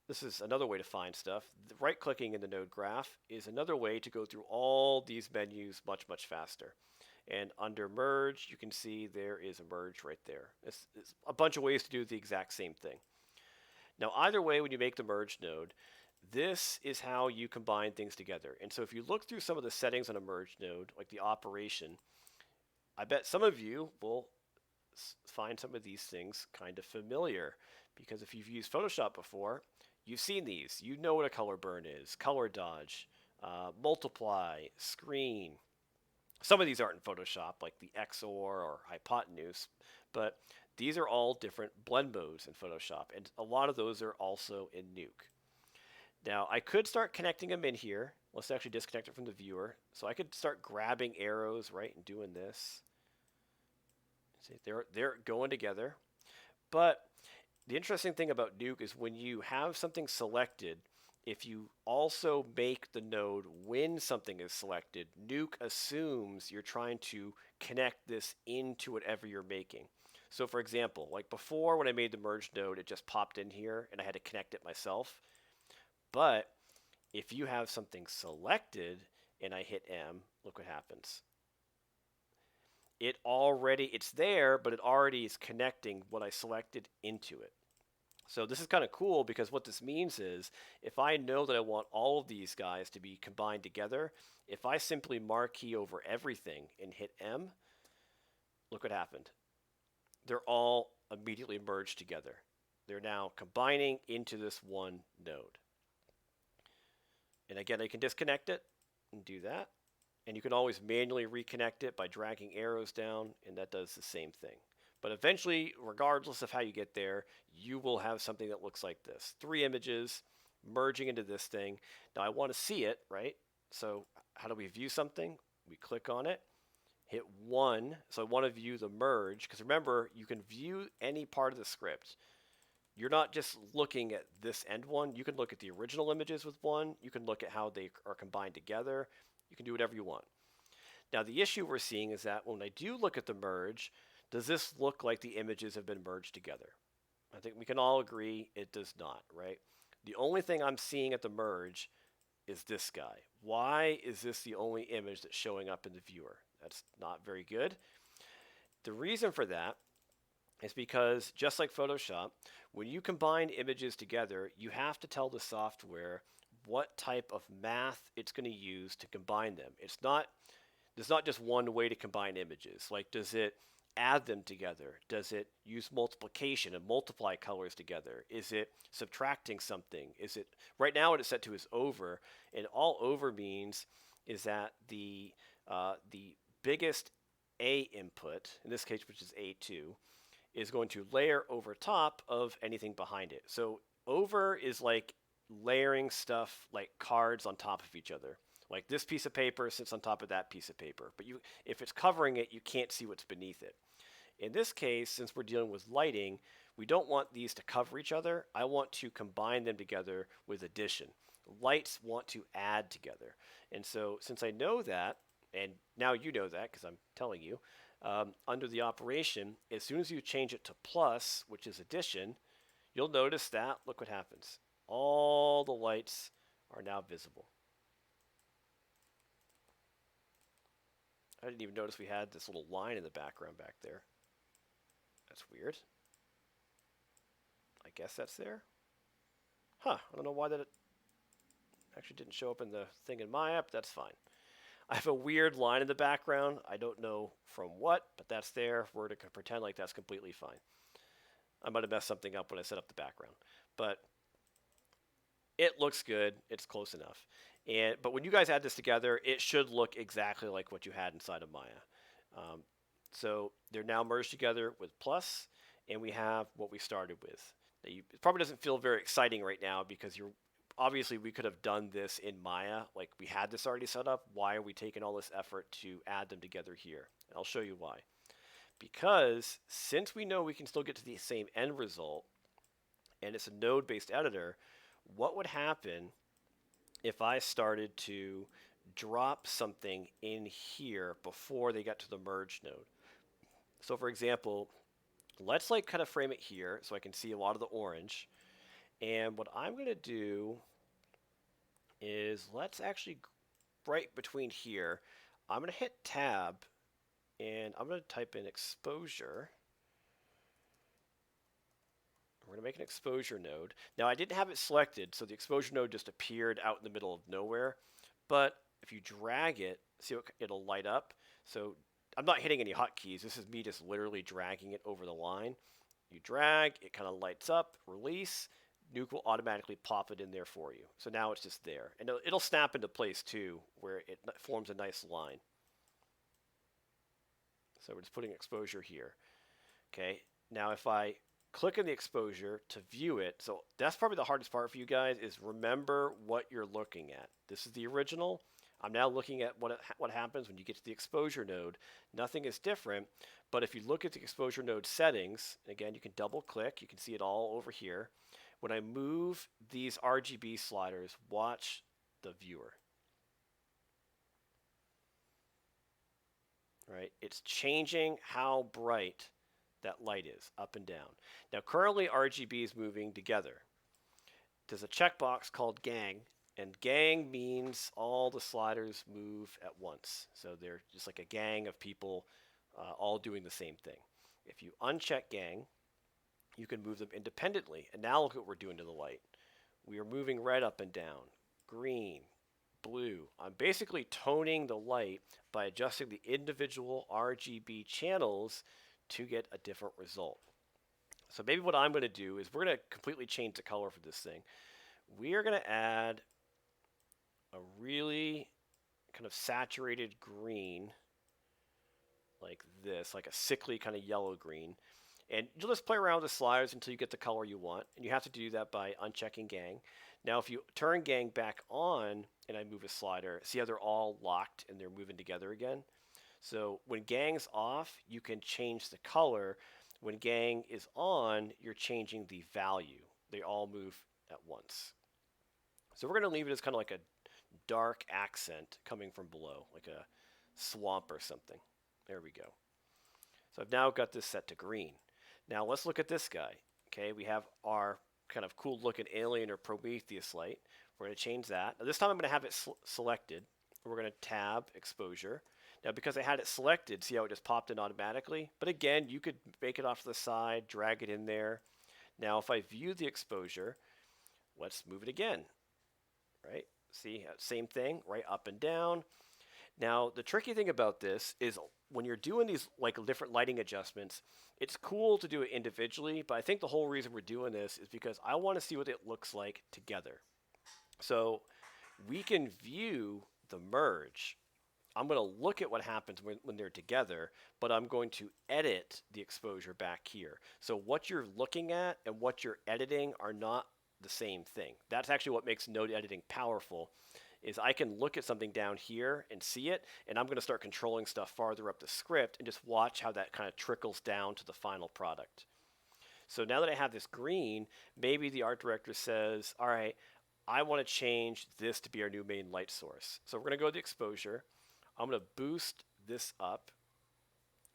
this is another way to find stuff. Right clicking in the node graph is another way to go through all these menus much, much faster. And under merge, you can see there is a merge right there. It's a bunch of ways to do the exact same thing. Now, either way, when you make the merge node, this is how you combine things together. And so if you look through some of the settings on a merge node, like the operation, I bet some of you will find some of these things kind of familiar, because if you've used Photoshop before, you've seen these. You know what a color burn is, color dodge, multiply, screen. Some of these aren't in Photoshop, like the XOR or hypotenuse, but these are all different blend modes in Photoshop, and a lot of those are also in Nuke. Now, I could start connecting them in here. Let's actually disconnect it from the viewer. So I could start grabbing arrows, right, and doing this. See, they're going together. But the interesting thing about Nuke is when you have something selected, if you also make the node when something is selected, Nuke assumes you're trying to connect this into whatever you're making. So for example, like before when I made the merge node, it just popped in here and I had to connect it myself. But if you have something selected and I hit M, look what happens. It's there, but it already is connecting what I selected into it. So this is kind of cool because what this means is if I know that I want all of these guys to be combined together, if I simply marquee over everything and hit M, look what happened. They're all immediately merged together. They're now combining into this one node. And again, I can disconnect it and do that. And you can always manually reconnect it by dragging arrows down, and that does the same thing. But eventually, regardless of how you get there, you will have something that looks like this. 3 images merging into this thing. Now I want to see it, right? So how do we view something? We click on it, hit 1. So I want to view the merge, because remember, you can view any part of the script. you're not just looking at this end one. You can look at the original images with one. You can look at how they are combined together. You can do whatever you want. Now, the issue we're seeing is that when I do look at the merge, does this look like the images have been merged together? I think we can all agree it does not, right? The only thing I'm seeing at the merge is this guy. Why is this the only image that's showing up in the viewer? That's not very good. The reason for that is because, just like Photoshop, when you combine images together, you have to tell the software what type of math it's going to use to combine them. There's not just one way to combine images. Like, does it add them together? Does it use multiplication and multiply colors together? Is it subtracting something? Is it right now what it's set to is over, and all over means is that the biggest A input, in this case, which is A2, is going to layer over top of anything behind it. So over is like layering stuff like cards on top of each other. Like this piece of paper sits on top of that piece of paper, but if it's covering it, you can't see what's beneath it. In this case, since we're dealing with lighting, we don't want these to cover each other. I want to combine them together with addition. Lights want to add together. And so since I know that, and now you know that because I'm telling you, under the operation, as soon as you change it to plus, which is addition, you'll notice that, look what happens. All the lights are now visible. I didn't even notice we had this little line in the background back there. That's weird. I guess that's there. Huh, I don't know why that actually didn't show up in the thing in my app. That's fine. I have a weird line in the background. I don't know from what, but that's there. We're to pretend like that's completely fine. I might have messed something up when I set up the background, but it looks good. It's close enough. But when you guys add this together, it should look exactly like what you had inside of Maya. So they're now merged together with plus, and we have what we started with. Now it probably doesn't feel very exciting right now because obviously we could have done this in Maya, like we had this already set up. Why are we taking all this effort to add them together here? And I'll show you why. Because since we know we can still get to the same end result, and it's a node-based editor, what would happen if I started to drop something in here before they got to the merge node? So for example, let's like kind of frame it here so I can see a lot of the orange. And what I'm going to do is let's actually, right between here, I'm going to hit tab and I'm going to type in exposure. We're going to make an exposure node. Now I didn't have it selected, so the exposure node just appeared out in the middle of nowhere. But if you drag it, see what it'll light up. So I'm not hitting any hotkeys. This is me just literally dragging it over the line. You drag, it kind of lights up, release. Nuke will automatically pop it in there for you. So now it's just there. And it'll snap into place too, where it forms a nice line. So we're just putting exposure here. Okay, now if I click on the exposure to view it, so that's probably the hardest part for you guys, is remember what you're looking at. This is the original. I'm now looking at what happens when you get to the exposure node. Nothing is different, but if you look at the exposure node settings, again, you can double click, you can see it all over here. When I move these RGB sliders, watch the viewer. Right? It's changing how bright that light is, up and down. Now currently RGB is moving together. There's a checkbox called gang, and gang means all the sliders move at once. So they're just like a gang of people all doing the same thing. If you uncheck gang, you can move them independently. And now look what we're doing to the light. We are moving red up and down, green, blue. I'm basically toning the light by adjusting the individual RGB channels to get a different result. So maybe what I'm going to do is we're going to completely change the color for this thing. We are going to add a really kind of saturated green like this, like a sickly kind of yellow green. And you'll just play around with the sliders until you get the color you want. And you have to do that by unchecking gang. Now, if you turn gang back on and I move a slider, see how they're all locked and they're moving together again? So when gang's off, you can change the color When gang is on, you're changing the value. They all move at once. So we're going to leave it as kind of like a dark accent coming from below, like a swamp or something. There we go. So I've now got this set to green. Now let's look at this guy. Okay, we have our kind of cool looking alien or Prometheus light. We're going to change that. Now this time I'm going to have it selected. We're going to tab exposure. Now because I had it selected, see how it just popped in automatically? But again, you could make it off to the side, drag it in there. Now if I view the exposure, let's move it again, right? See, same thing, right, up and down. Now, the tricky thing about this is when you're doing these like different lighting adjustments, it's cool to do it individually, but I think the whole reason we're doing this is because I want to see what it looks like together. So we can view the merge. I'm going to look at what happens when they're together, but I'm going to edit the exposure back here. So what you're looking at and what you're editing are not the same thing. That's actually what makes node editing powerful, is I can look at something down here and see it, and I'm going to start controlling stuff farther up the script and just watch how that kind of trickles down to the final product. So now that I have this green, maybe the art director says, all right, I want to change this to be our new main light source. So we're going to go to the exposure. I'm going to boost this up.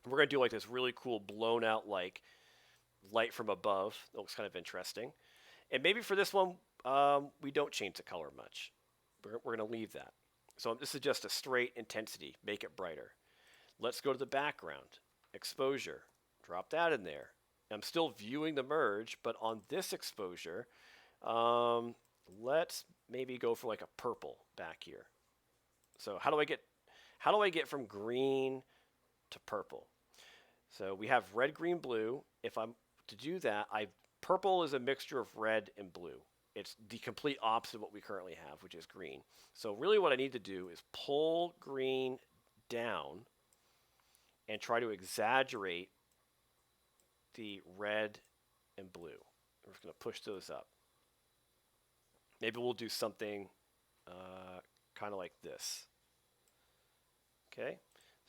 We're going to do like this really cool blown out like light from above. That looks kind of interesting. And maybe for this one, we don't change the color much. We're going to leave that. So this is just a straight intensity. Make it brighter. Let's go to the background. Exposure. Drop that in there. I'm still viewing the merge, but on this exposure, let's maybe go for like a purple back here. So how do I get from green to purple? So we have red, green, blue. If I'm to do that, purple is a mixture of red and blue. It's the complete opposite of what we currently have, which is green. So really what I need to do is pull green down and try to exaggerate the red and blue. We're just going to push those up. Maybe we'll do something kind of like this. Okay,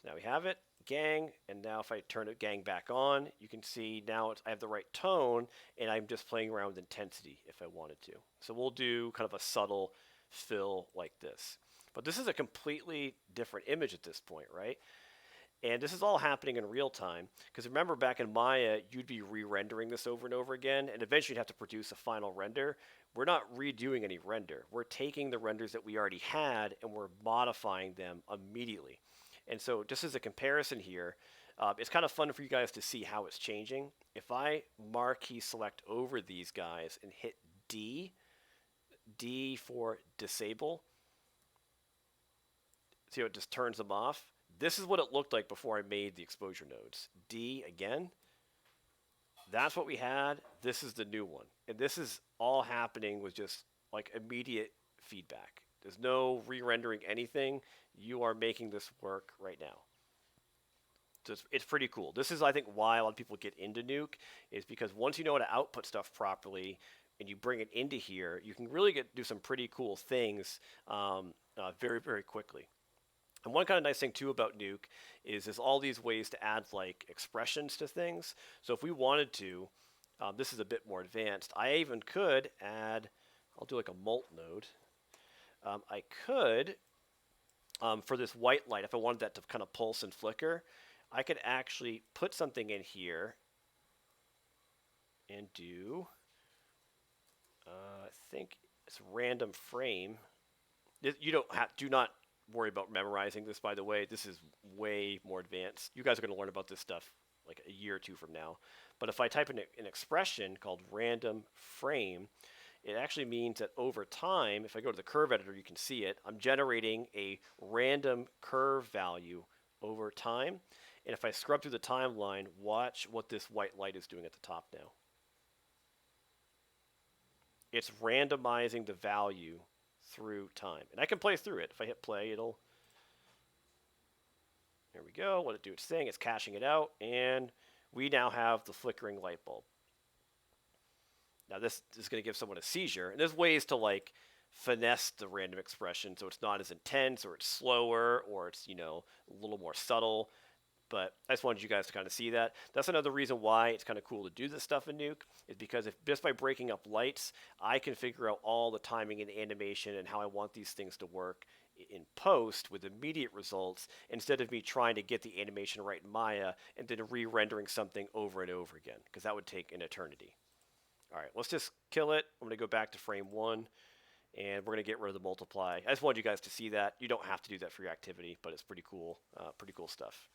so now we have it, gang, and now if I turn it gang back on, you can see now I have the right tone, and I'm just playing around with intensity if I wanted to. So we'll do kind of a subtle fill like this. But this is a completely different image at this point, right? And this is all happening in real time, because remember back in Maya, you'd be re-rendering this over and over again, and eventually you'd have to produce a final render. We're not redoing any render. We're taking the renders that we already had, and we're modifying them immediately. And so just as a comparison here, it's kind of fun for you guys to see how it's changing. If I marquee select over these guys and hit D for disable, see how it just turns them off? This is what it looked like before I made the exposure nodes. D again. That's what we had. This is the new one. And this is all happening with just like immediate feedback. There's no re-rendering anything. You are making this work right now. So it's pretty cool. This is, I think, why a lot of people get into Nuke, is because once you know how to output stuff properly and you bring it into here, you can really do some pretty cool things very, very quickly. And one kind of nice thing too about Nuke is there's all these ways to add like expressions to things. So if we wanted to, this is a bit more advanced. I even could add, I'll do like a mult node. I could, for this white light, if I wanted that to kind of pulse and flicker, I could actually put something in here and do, I think it's random frame. You do not worry about memorizing this, by the way. This is way more advanced. You guys are going to learn about this stuff like a year or two from now. But if I type in an expression called random frame, it actually means that over time, if I go to the curve editor, you can see it. I'm generating a random curve value over time. And if I scrub through the timeline, watch what this white light is doing at the top now. It's randomizing the value through time. And I can play through it. If I hit play, it'll... There we go. Let it do its thing. It's caching it out. And we now have the flickering light bulb. Now this is going to give someone a seizure. And there's ways to like finesse the random expression so it's not as intense, or it's slower, or it's, a little more subtle. But I just wanted you guys to kind of see that. That's another reason why it's kind of cool to do this stuff in Nuke, is because if just by breaking up lights, I can figure out all the timing and animation and how I want these things to work in post with immediate results, instead of me trying to get the animation right in Maya and then re-rendering something over and over again, because that would take an eternity. All right, let's just kill it. I'm going to go back to frame 1, and we're going to get rid of the multiply. I just wanted you guys to see that. You don't have to do that for your activity, but it's pretty cool stuff.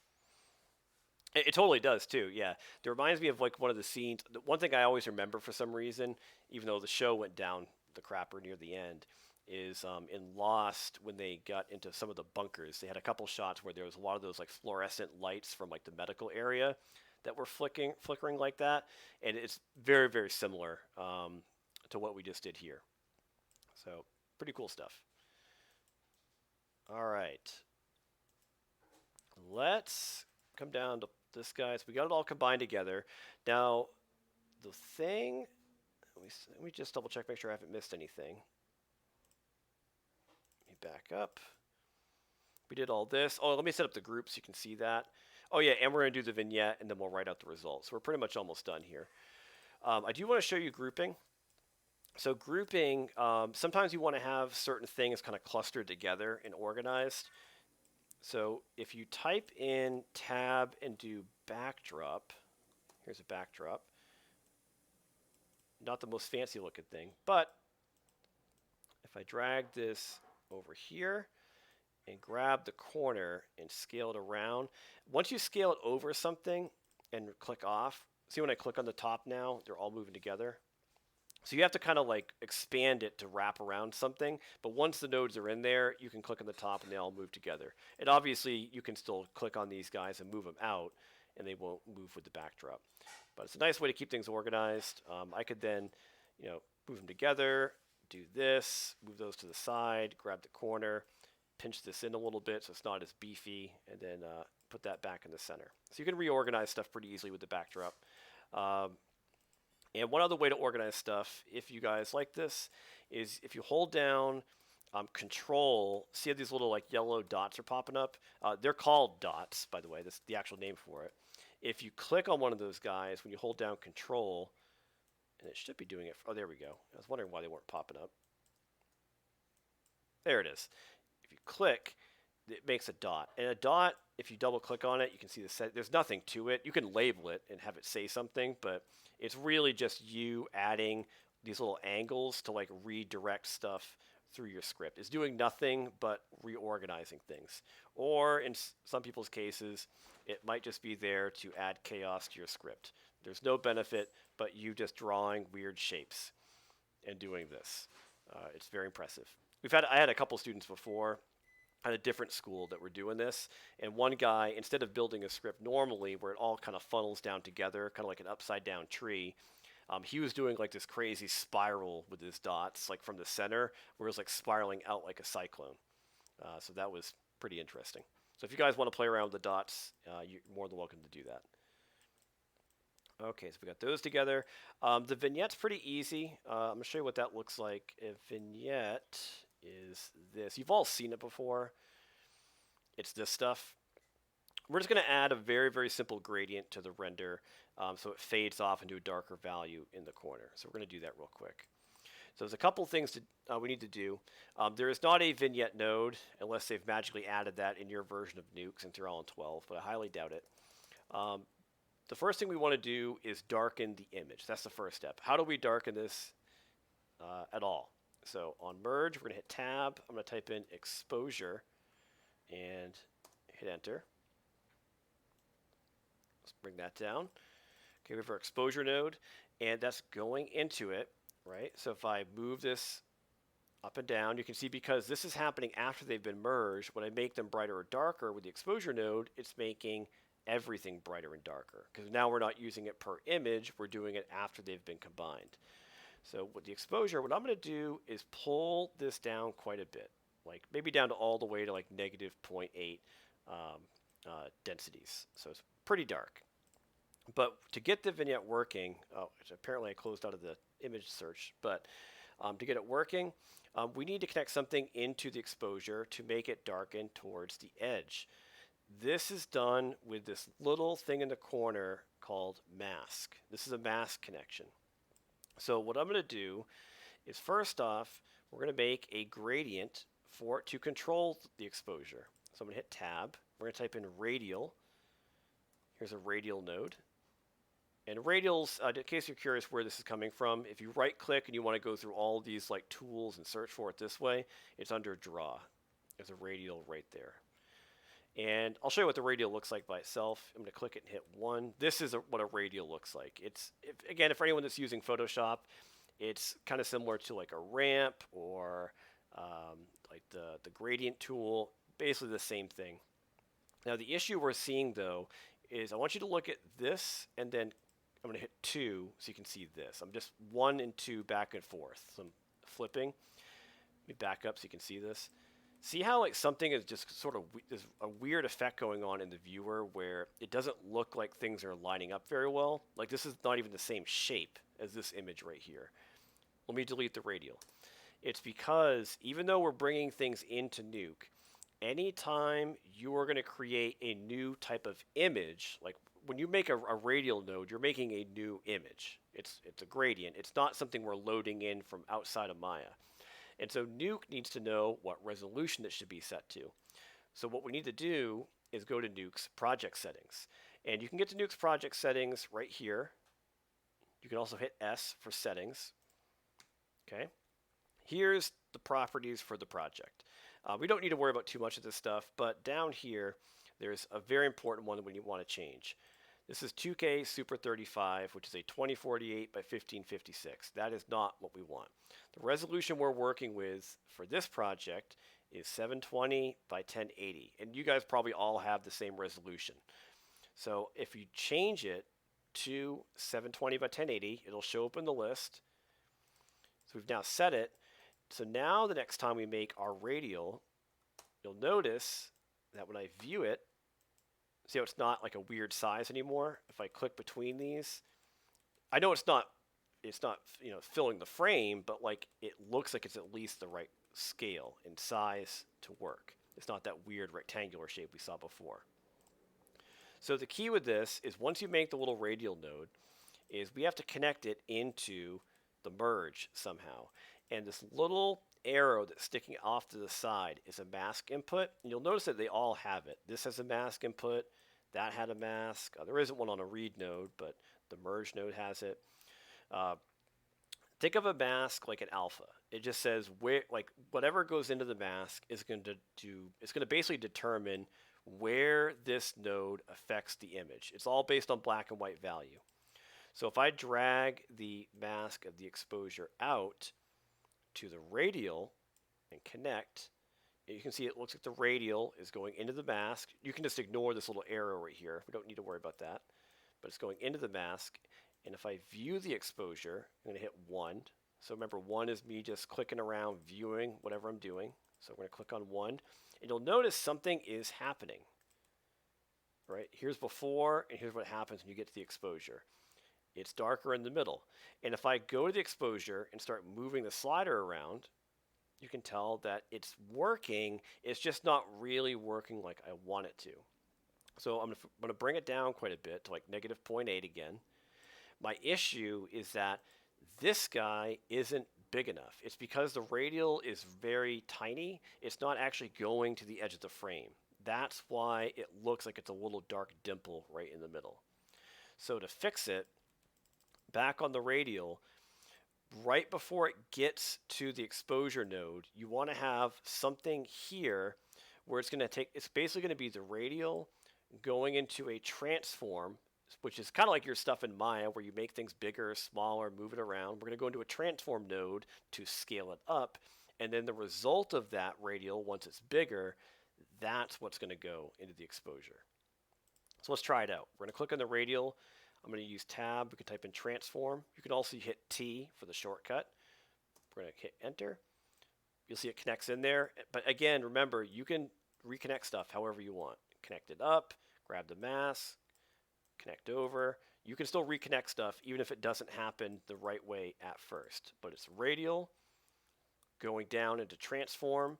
It totally does too. Yeah, it reminds me of like one of the scenes. One thing I always remember for some reason, even though the show went down the crapper near the end, is in Lost when they got into some of the bunkers. They had a couple shots where there was a lot of those like fluorescent lights from like the medical area that were flickering like that, and it's very very similar to what we just did here. So pretty cool stuff. All right, let's come down to this guy. So we got it all combined together. Now, the thing, let me just double check, make sure I haven't missed anything. Let me back up. We did all this. Oh, let me set up the group so you can see that. Oh yeah, and we're gonna do the vignette and then we'll write out the results. So we're pretty much almost done here. I do want to show you grouping. So grouping, sometimes you want to have certain things kind of clustered together and organized. So if you type in tab and do backdrop, here's a backdrop. Not the most fancy looking thing, but if I drag this over here and grab the corner and scale it around, once you scale it over something and click off, see when I click on the top now, they're all moving together. So you have to kind of like expand it to wrap around something, but once the nodes are in there, you can click on the top and they all move together. And obviously you can still click on these guys and move them out and they won't move with the backdrop. But it's a nice way to keep things organized. I could then, move them together, do this, move those to the side, grab the corner, pinch this in a little bit so it's not as beefy, and then put that back in the center. So you can reorganize stuff pretty easily with the backdrop. And one other way to organize stuff, if you guys like this, is if you hold down Control, see how these little like yellow dots are popping up? They're called dots, by the way. That's the actual name for it. If you click on one of those guys, when you hold down Control, and it should be doing it. Oh, there we go. I was wondering why they weren't popping up. There it is. If you click, it makes a dot. And a dot, if you double click on it, you can see there's nothing to it. You can label it and have it say something, but it's really just you adding these little angles to like redirect stuff through your script. It's doing nothing but reorganizing things. Or in some people's cases, it might just be there to add chaos to your script. There's no benefit but you just drawing weird shapes and doing this. It's very impressive. I had a couple students before at a different school that were doing this, and one guy, instead of building a script normally where it all kind of funnels down together, kind of like an upside down tree, he was doing like this crazy spiral with his dots, like from the center, where it was like spiraling out like a cyclone. So that was pretty interesting. So if you guys want to play around with the dots, you're more than welcome to do that. Okay, so we got those together. The vignette's pretty easy. I'm going to show you what that looks like. A vignette is this. You've all seen it before. It's this stuff. We're just going to add a very, very simple gradient to the render so it fades off into a darker value in the corner. So we're going to do that real quick. So there's a couple things we need to do. There is not a vignette node unless they've magically added that in your version of Nuke since you're all in 12, but I highly doubt it. The first thing we want to do is darken the image. That's the first step. How do we darken this at all? So on merge, we're going to hit tab. I'm going to type in exposure and hit enter. Let's bring that down. Okay, we have our exposure node, and that's going into it, right? So if I move this up and down, you can see because this is happening after they've been merged, when I make them brighter or darker with the exposure node, it's making everything brighter and darker. Because now we're not using it per image, we're doing it after they've been combined. So with the exposure, what I'm going to do is pull this down quite a bit, like maybe down to all the way to like negative 0.8 densities. So it's pretty dark. But to get the vignette working, apparently I closed out of the image search, but to get it working, we need to connect something into the exposure to make it darken towards the edge. This is done with this little thing in the corner called mask. This is a mask connection. So what I'm going to do is first off, we're going to make a gradient for it to control the exposure. So I'm going to hit tab. We're going to type in radial. Here's a radial node. And radials, in case you're curious where this is coming from, if you right click and you want to go through all these like tools and search for it this way, it's under draw. There's a radial right there. And I'll show you what the radial looks like by itself. I'm going to click it and hit 1. This is what a radial looks like. Again, for anyone that's using Photoshop, it's kind of similar to like a ramp or like the gradient tool, basically the same thing. Now the issue we're seeing though is I want you to look at this and then I'm going to hit 2 so you can see this. I'm just 1 and 2 back and forth. So I'm flipping. Let me back up so you can see this. See how like something is just sort of there's a weird effect going on in the viewer where it doesn't look like things are lining up very well. Like this is not even the same shape as this image right here. Let me delete the radial. It's because even though we're bringing things into Nuke, anytime you are going to create a new type of image, like when you make a radial node, you're making a new image. It's a gradient. It's not something we're loading in from outside of Maya. And so Nuke needs to know what resolution it should be set to. So what we need to do is go to Nuke's project settings. And you can get to Nuke's project settings right here. You can also hit S for settings. Okay. Here's the properties for the project. We don't need to worry about too much of this stuff, but down here, there's a very important one that we want to change. This is 2K Super 35, which is a 2048 by 1556. That is not what we want. The resolution we're working with for this project is 720 by 1080, and you guys probably all have the same resolution. So if you change it to 720 by 1080, it'll show up in the list. So we've now set it. So now the next time we make our radial, you'll notice that when I view it, see how it's not like a weird size anymore? If I click between these, I know it's not filling the frame, but like it looks like it's at least the right scale and size to work. It's not that weird rectangular shape we saw before. So the key with this is once you make the little radial node, is we have to connect it into the merge somehow. And this little arrow that's sticking off to the side is a mask input. And you'll notice that they all have it. This has a mask input. That had a mask. There isn't one on a read node, but the merge node has it. Think of a mask like an alpha. It just says where, like whatever goes into the mask is going to do. It's going to basically determine where this node affects the image. It's all based on black and white value. So if I drag the mask of the exposure out to the radial and connect, you can see it looks like the radial is going into the mask. You can just ignore this little arrow right here. We don't need to worry about that. But it's going into the mask. And if I view the exposure, I'm going to hit 1. So remember, 1 is me just clicking around, viewing whatever I'm doing. So we're going to click on 1. And you'll notice something is happening. Right? Here's before, and here's what happens when you get to the exposure. It's darker in the middle. And if I go to the exposure and start moving the slider around, you can tell that it's working. It's just not really working like I want it to. So I'm going to bring it down quite a bit to like negative 0.8 again. My issue is that this guy isn't big enough. It's because the radial is very tiny. It's not actually going to the edge of the frame. That's why it looks like it's a little dark dimple right in the middle. So to fix it, back on the radial, right before it gets to the exposure node, you want to have something here where it's basically going to be the radial going into a transform, which is kind of like your stuff in Maya where you make things bigger, smaller, move it around. We're going to go into a transform node to scale it up. And then the result of that radial, once it's bigger, that's what's going to go into the exposure. So let's try it out. We're going to click on the radial. I'm going to use tab. We can type in transform. You can also hit T for the shortcut. We're going to hit enter. You'll see it connects in there. But again, remember, you can reconnect stuff however you want. Connect it up, grab the mask, connect over. You can still reconnect stuff even if it doesn't happen the right way at first. But it's radial going down into transform.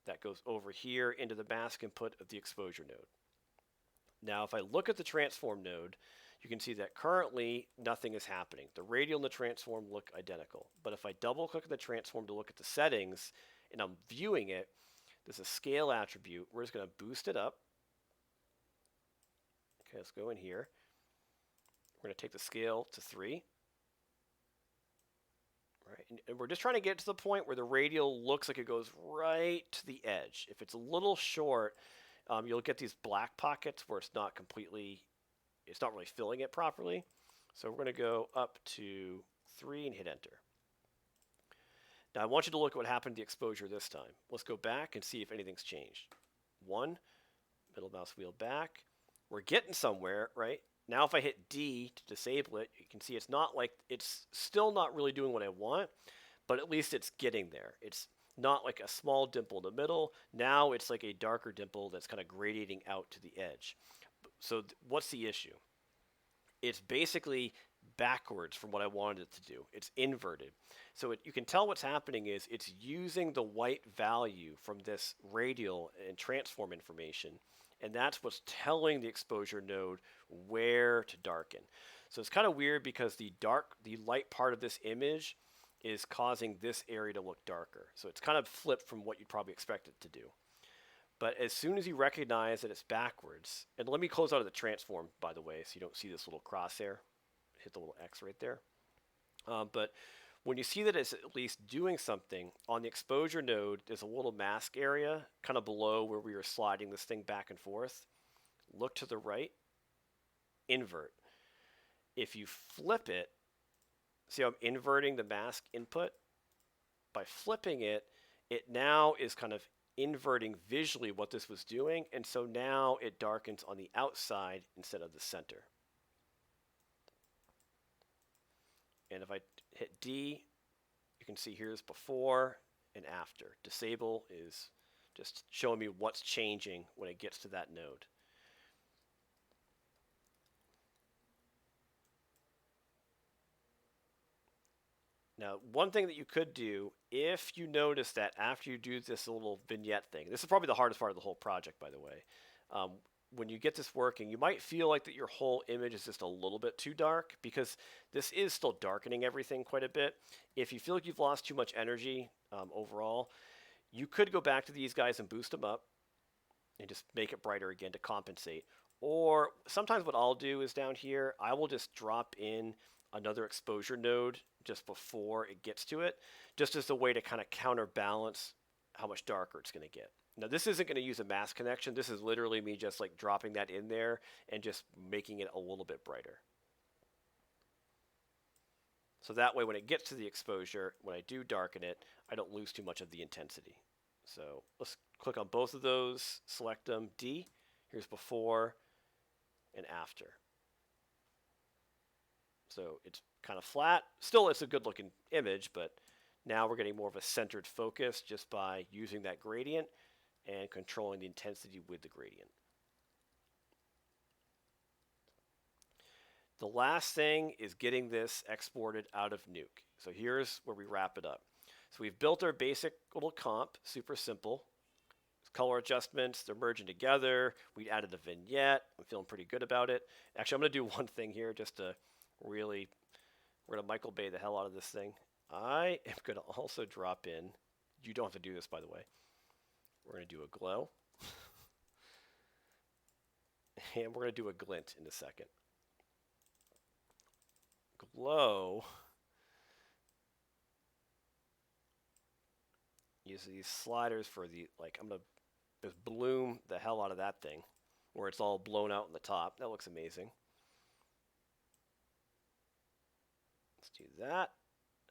That goes over here into the mask input of the exposure node. Now, if I look at the transform node, you can see that currently nothing is happening. The radial and the transform look identical. But if I double click on the transform to look at the settings and I'm viewing it, there's a scale attribute. We're just going to boost it up. Okay, let's go in here. We're going to take the scale to 3. Right, and we're just trying to get to the point where the radial looks like it goes right to the edge. If it's a little short, you'll get these black pockets where it's not really filling it properly. So we're going to go up to 3 and hit enter. Now I want you to look at what happened to the exposure this time. Let's go back and see if anything's changed. 1, middle mouse wheel back. We're getting somewhere, right? Now if I hit D to disable it, you can see it's still not really doing what I want, but at least it's getting there. It's not like a small dimple in the middle. Now it's like a darker dimple that's kind of gradiating out to the edge. So what's the issue? It's basically backwards from what I wanted it to do. It's inverted. So you can tell what's happening is it's using the white value from this radial and transform information, and that's what's telling the exposure node where to darken. So it's kind of weird because the light part of this image is causing this area to look darker. So it's kind of flipped from what you'd probably expect it to do. But as soon as you recognize that it's backwards, and let me close out of the transform, by the way, so you don't see this little crosshair. Hit the little X right there. But when you see that it's at least doing something, on the exposure node, there's a little mask area kind of below where we were sliding this thing back and forth. Look to the right, invert. If you flip it, see how I'm inverting the mask input? By flipping it, it now is kind of inverting visually what this was doing, and so now it darkens on the outside instead of the center. And if I hit D, you can see here's before and after. Disable is just showing me what's changing when it gets to that node. Now, one thing that you could do, if you notice that after you do this little vignette thing, this is probably the hardest part of the whole project, by the way. When you get this working, you might feel like that your whole image is just a little bit too dark because this is still darkening everything quite a bit. If you feel like you've lost too much energy overall, you could go back to these guys and boost them up and just make it brighter again to compensate. Or sometimes what I'll do is down here, I will just drop in another exposure node just before it gets to it, just as a way to kind of counterbalance how much darker it's going to get. Now this isn't going to use a mask connection. This is literally me just like dropping that in there and just making it a little bit brighter. So that way when it gets to the exposure, when I do darken it, I don't lose too much of the intensity. So let's click on both of those, select them, D, here's before and after. So it's kind of flat. Still, it's a good looking image, but now we're getting more of a centered focus just by using that gradient and controlling the intensity with the gradient. The last thing is getting this exported out of Nuke. So here's where we wrap it up. So we've built our basic little comp, super simple. Color adjustments, they're merging together. We added a vignette. I'm feeling pretty good about it. Actually, I'm going to do one thing here just to really, we're going to Michael Bay the hell out of this thing. I am going to also drop in, you don't have to do this by the way, we're going to do a glow. And we're going to do a glint in a second. Glow, use these sliders for the, like, I'm going to just bloom the hell out of that thing where it's all blown out in the top. That looks amazing. Let's do that.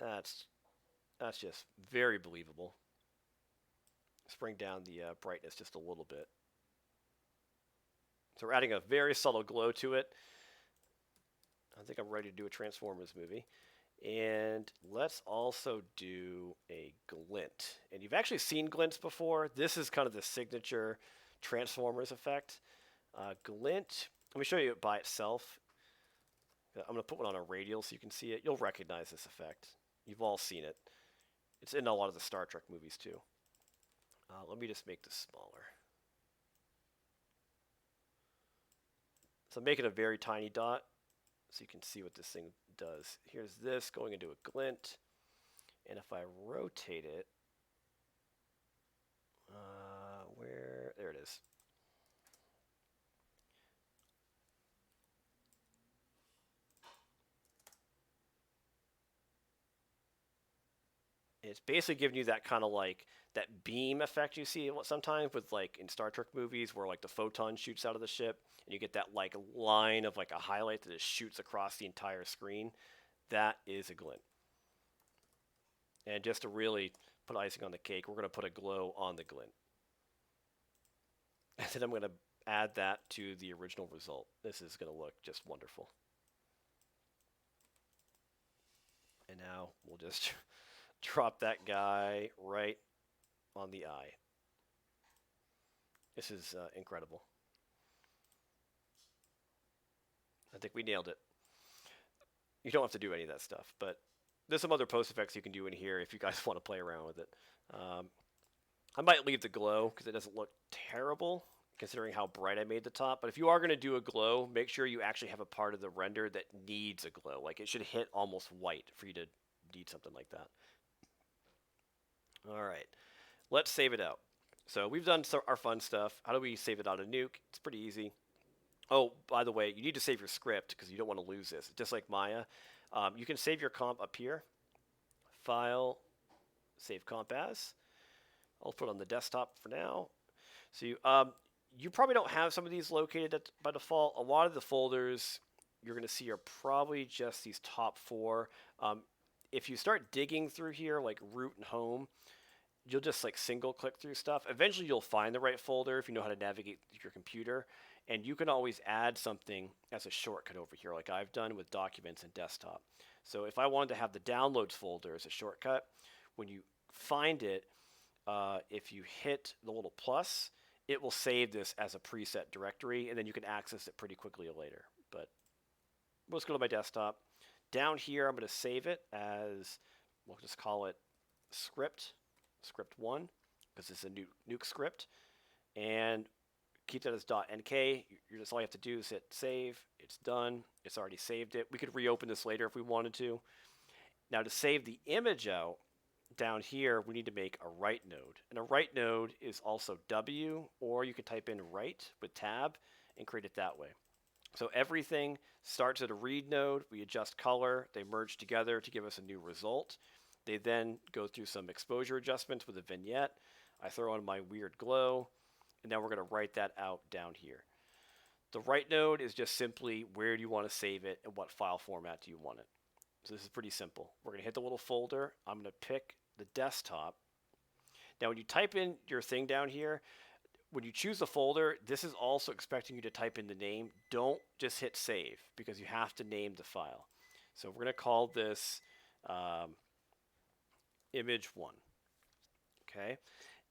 That's just very believable. Let's bring down the brightness just a little bit. So we're adding a very subtle glow to it. I think I'm ready to do a Transformers movie. And let's also do a glint. And you've actually seen glints before. This is kind of the signature Transformers effect. Glint, let me show you it by itself. I'm going to put one on a radial so you can see it. You'll recognize this effect. You've all seen it. It's in a lot of the Star Trek movies too. Let me just make this smaller. So I'm making a very tiny dot so you can see what this thing does. Here's this going into a glint, and if I rotate it, there it is. It's basically giving you that kind of like that beam effect you see sometimes with like in Star Trek movies where like the photon shoots out of the ship and you get that like line of like a highlight that just shoots across the entire screen. That is a glint. And just to really put icing on the cake, we're going to put a glow on the glint. And then I'm going to add that to the original result. This is going to look just wonderful. And now we'll just drop that guy right on the eye. This is incredible. I think we nailed it. You don't have to do any of that stuff, but there's some other post effects you can do in here if you guys want to play around with it. I might leave the glow because it doesn't look terrible considering how bright I made the top. But if you are going to do a glow, make sure you actually have a part of the render that needs a glow. Like it should hit almost white for you to need something like that. All right, let's save it out. So we've done our fun stuff. How do we save it out of Nuke? It's pretty easy. Oh, by the way, you need to save your script because you don't want to lose this. Just like Maya, you can save your comp up here. File, save comp as. I'll put it on the desktop for now. So you probably don't have some of these located by default. A lot of the folders you're going to see are probably just these top four. If you start digging through here, like root and home, you'll just like single click through stuff. Eventually you'll find the right folder if you know how to navigate your computer. And you can always add something as a shortcut over here, like I've done with documents and desktop. So if I wanted to have the downloads folder as a shortcut, when you find it, if you hit the little plus, it will save this as a preset directory, and then you can access it pretty quickly later. But let's go to my desktop. Down here, I'm going to save it as, we'll just call it script 1, because it's a Nuke script. And keep that as .nk. All you have to do is hit save. It's done. It's already saved it. We could reopen this later if we wanted to. Now to save the image out, down here we need to make a write node. And a write node is also W, or you can type in write with tab and create it that way. So everything starts at a read node. We adjust color. They merge together to give us a new result. They then go through some exposure adjustments with a vignette. I throw on my weird glow. And now we're going to write that out down here. The write node is just simply where do you want to save it and what file format do you want it. So this is pretty simple. We're going to hit the little folder. I'm going to pick the desktop. Now when you type in your thing down here, when you choose the folder, this is also expecting you to type in the name. Don't just hit save because you have to name the file. So we're going to call this image 1. Okay.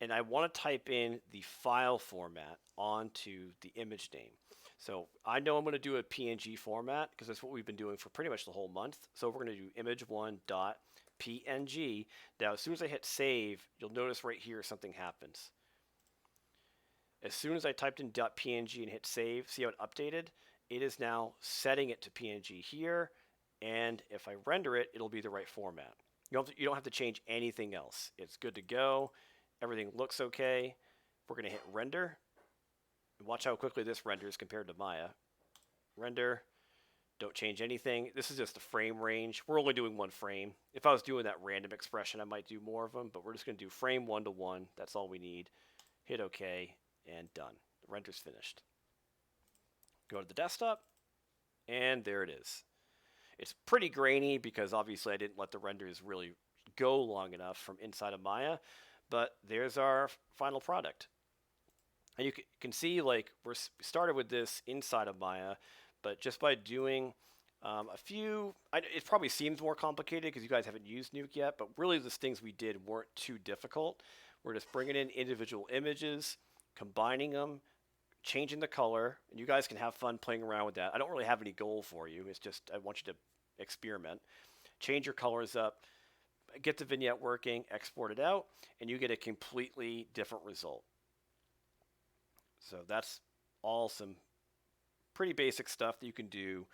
And I want to type in the file format onto the image name. So I know I'm going to do a PNG format because that's what we've been doing for pretty much the whole month. So we're going to do image1.png. Now, as soon as I hit save, you'll notice right here something happens. As soon as I typed in .png and hit save, see how it updated? It is now setting it to PNG here. And if I render it, it'll be the right format. You don't have to change anything else. It's good to go. Everything looks okay. We're going to hit render. Watch how quickly this renders compared to Maya. Render. Don't change anything. This is just the frame range. We're only doing one frame. If I was doing that random expression, I might do more of them, but we're just going to do frame 1 to 1. That's all we need. Hit OK, and done. The render's finished. Go to the desktop, and there it is. It's pretty grainy because obviously I didn't let the renders really go long enough from inside of Maya. But there's our final product. And you can see like we started with this inside of Maya, but just by doing a few, it probably seems more complicated because you guys haven't used Nuke yet, but really the things we did weren't too difficult. We're just bringing in individual images, combining them, changing the color, and you guys can have fun playing around with that. I don't really have any goal for you. It's just I want you to experiment. Change your colors up. Get the vignette working, export it out, and you get a completely different result. So that's all some pretty basic stuff that you can do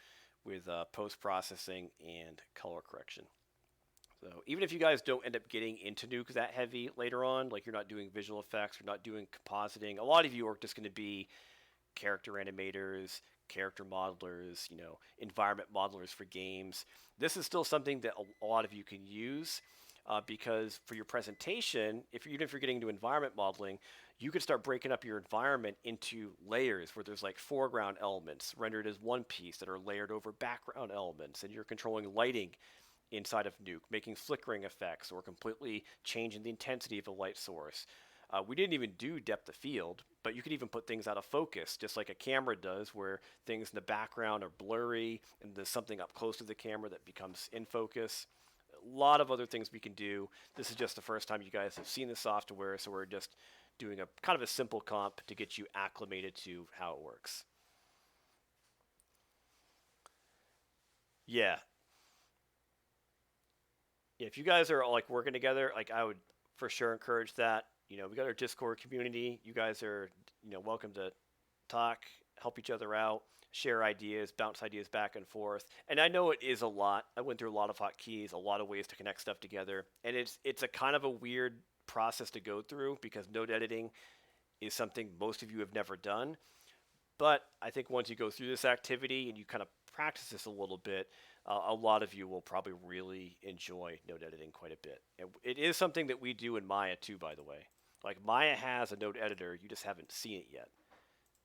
with post-processing and color correction. So even if you guys don't end up getting into Nuke that heavy later on, like you're not doing visual effects, you're not doing compositing, a lot of you are just going to be character animators, character modelers, environment modelers for games. This is still something that a lot of you can use because for your presentation, even if you're getting into environment modeling, you could start breaking up your environment into layers where there's like foreground elements rendered as one piece that are layered over background elements, and you're controlling lighting inside of Nuke, making flickering effects or completely changing the intensity of a light source. We didn't even do depth of field, but you could even put things out of focus, just like a camera does, where things in the background are blurry and there's something up close to the camera that becomes in focus. A lot of other things we can do. This is just the first time you guys have seen the software, so we're just doing a kind of a simple comp to get you acclimated to how it works. Yeah, if you guys are like working together, like I would for sure encourage that. We got our Discord community. You guys are, welcome to talk, help each other out, share ideas, bounce ideas back and forth. And I know it is a lot. I went through a lot of hotkeys, a lot of ways to connect stuff together, and it's a kind of a weird process to go through because node editing is something most of you have never done. But I think once you go through this activity and you kind of practice this a little bit, a lot of you will probably really enjoy node editing quite a bit. And it is something that we do in Maya too, by the way. Like Maya has a node editor, you just haven't seen it yet.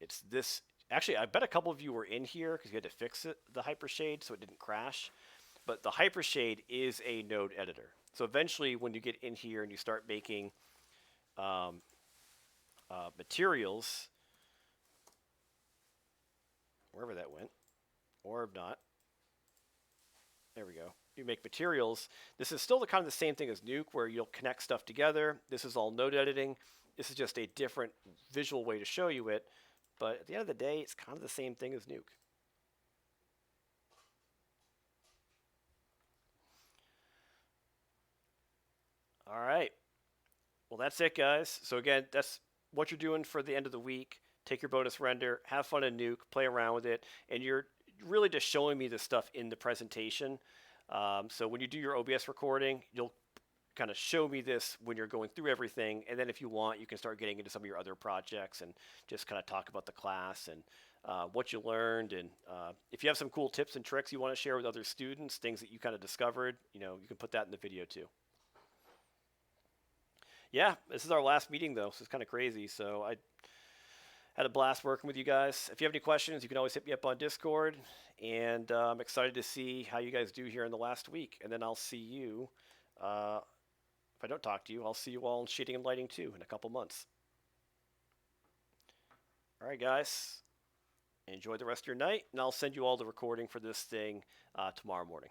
It's this. Actually, I bet a couple of you were in here because you had to fix it, the hypershade, so it didn't crash. But the hypershade is a node editor. So eventually, when you get in here and you start making um, materials, wherever that went, or not, there we go. You make materials. This is still the kind of the same thing as Nuke, where you'll connect stuff together. This is all node editing. This is just a different visual way to show you it. But at the end of the day, it's kind of the same thing as Nuke. All right. Well, that's it, guys. So again, that's what you're doing for the end of the week. Take your bonus render, have fun in Nuke, play around with it, and you're really just showing me the stuff in the presentation. So when you do your OBS recording, you'll kind of show me this when you're going through everything, and then if you want, you can start getting into some of your other projects and just kind of talk about the class and what you learned, and if you have some cool tips and tricks you want to share with other students, things that you kind of discovered, you can put that in the video too. Yeah, this is our last meeting though, so it's kind of crazy. So I had a blast working with you guys. If you have any questions, you can always hit me up on Discord, and I'm excited to see how you guys do here in the last week, and then I'll see you. If I don't talk to you, I'll see you all in shading and lighting too in a couple months. All right, guys. Enjoy the rest of your night, and I'll send you all the recording for this thing tomorrow morning.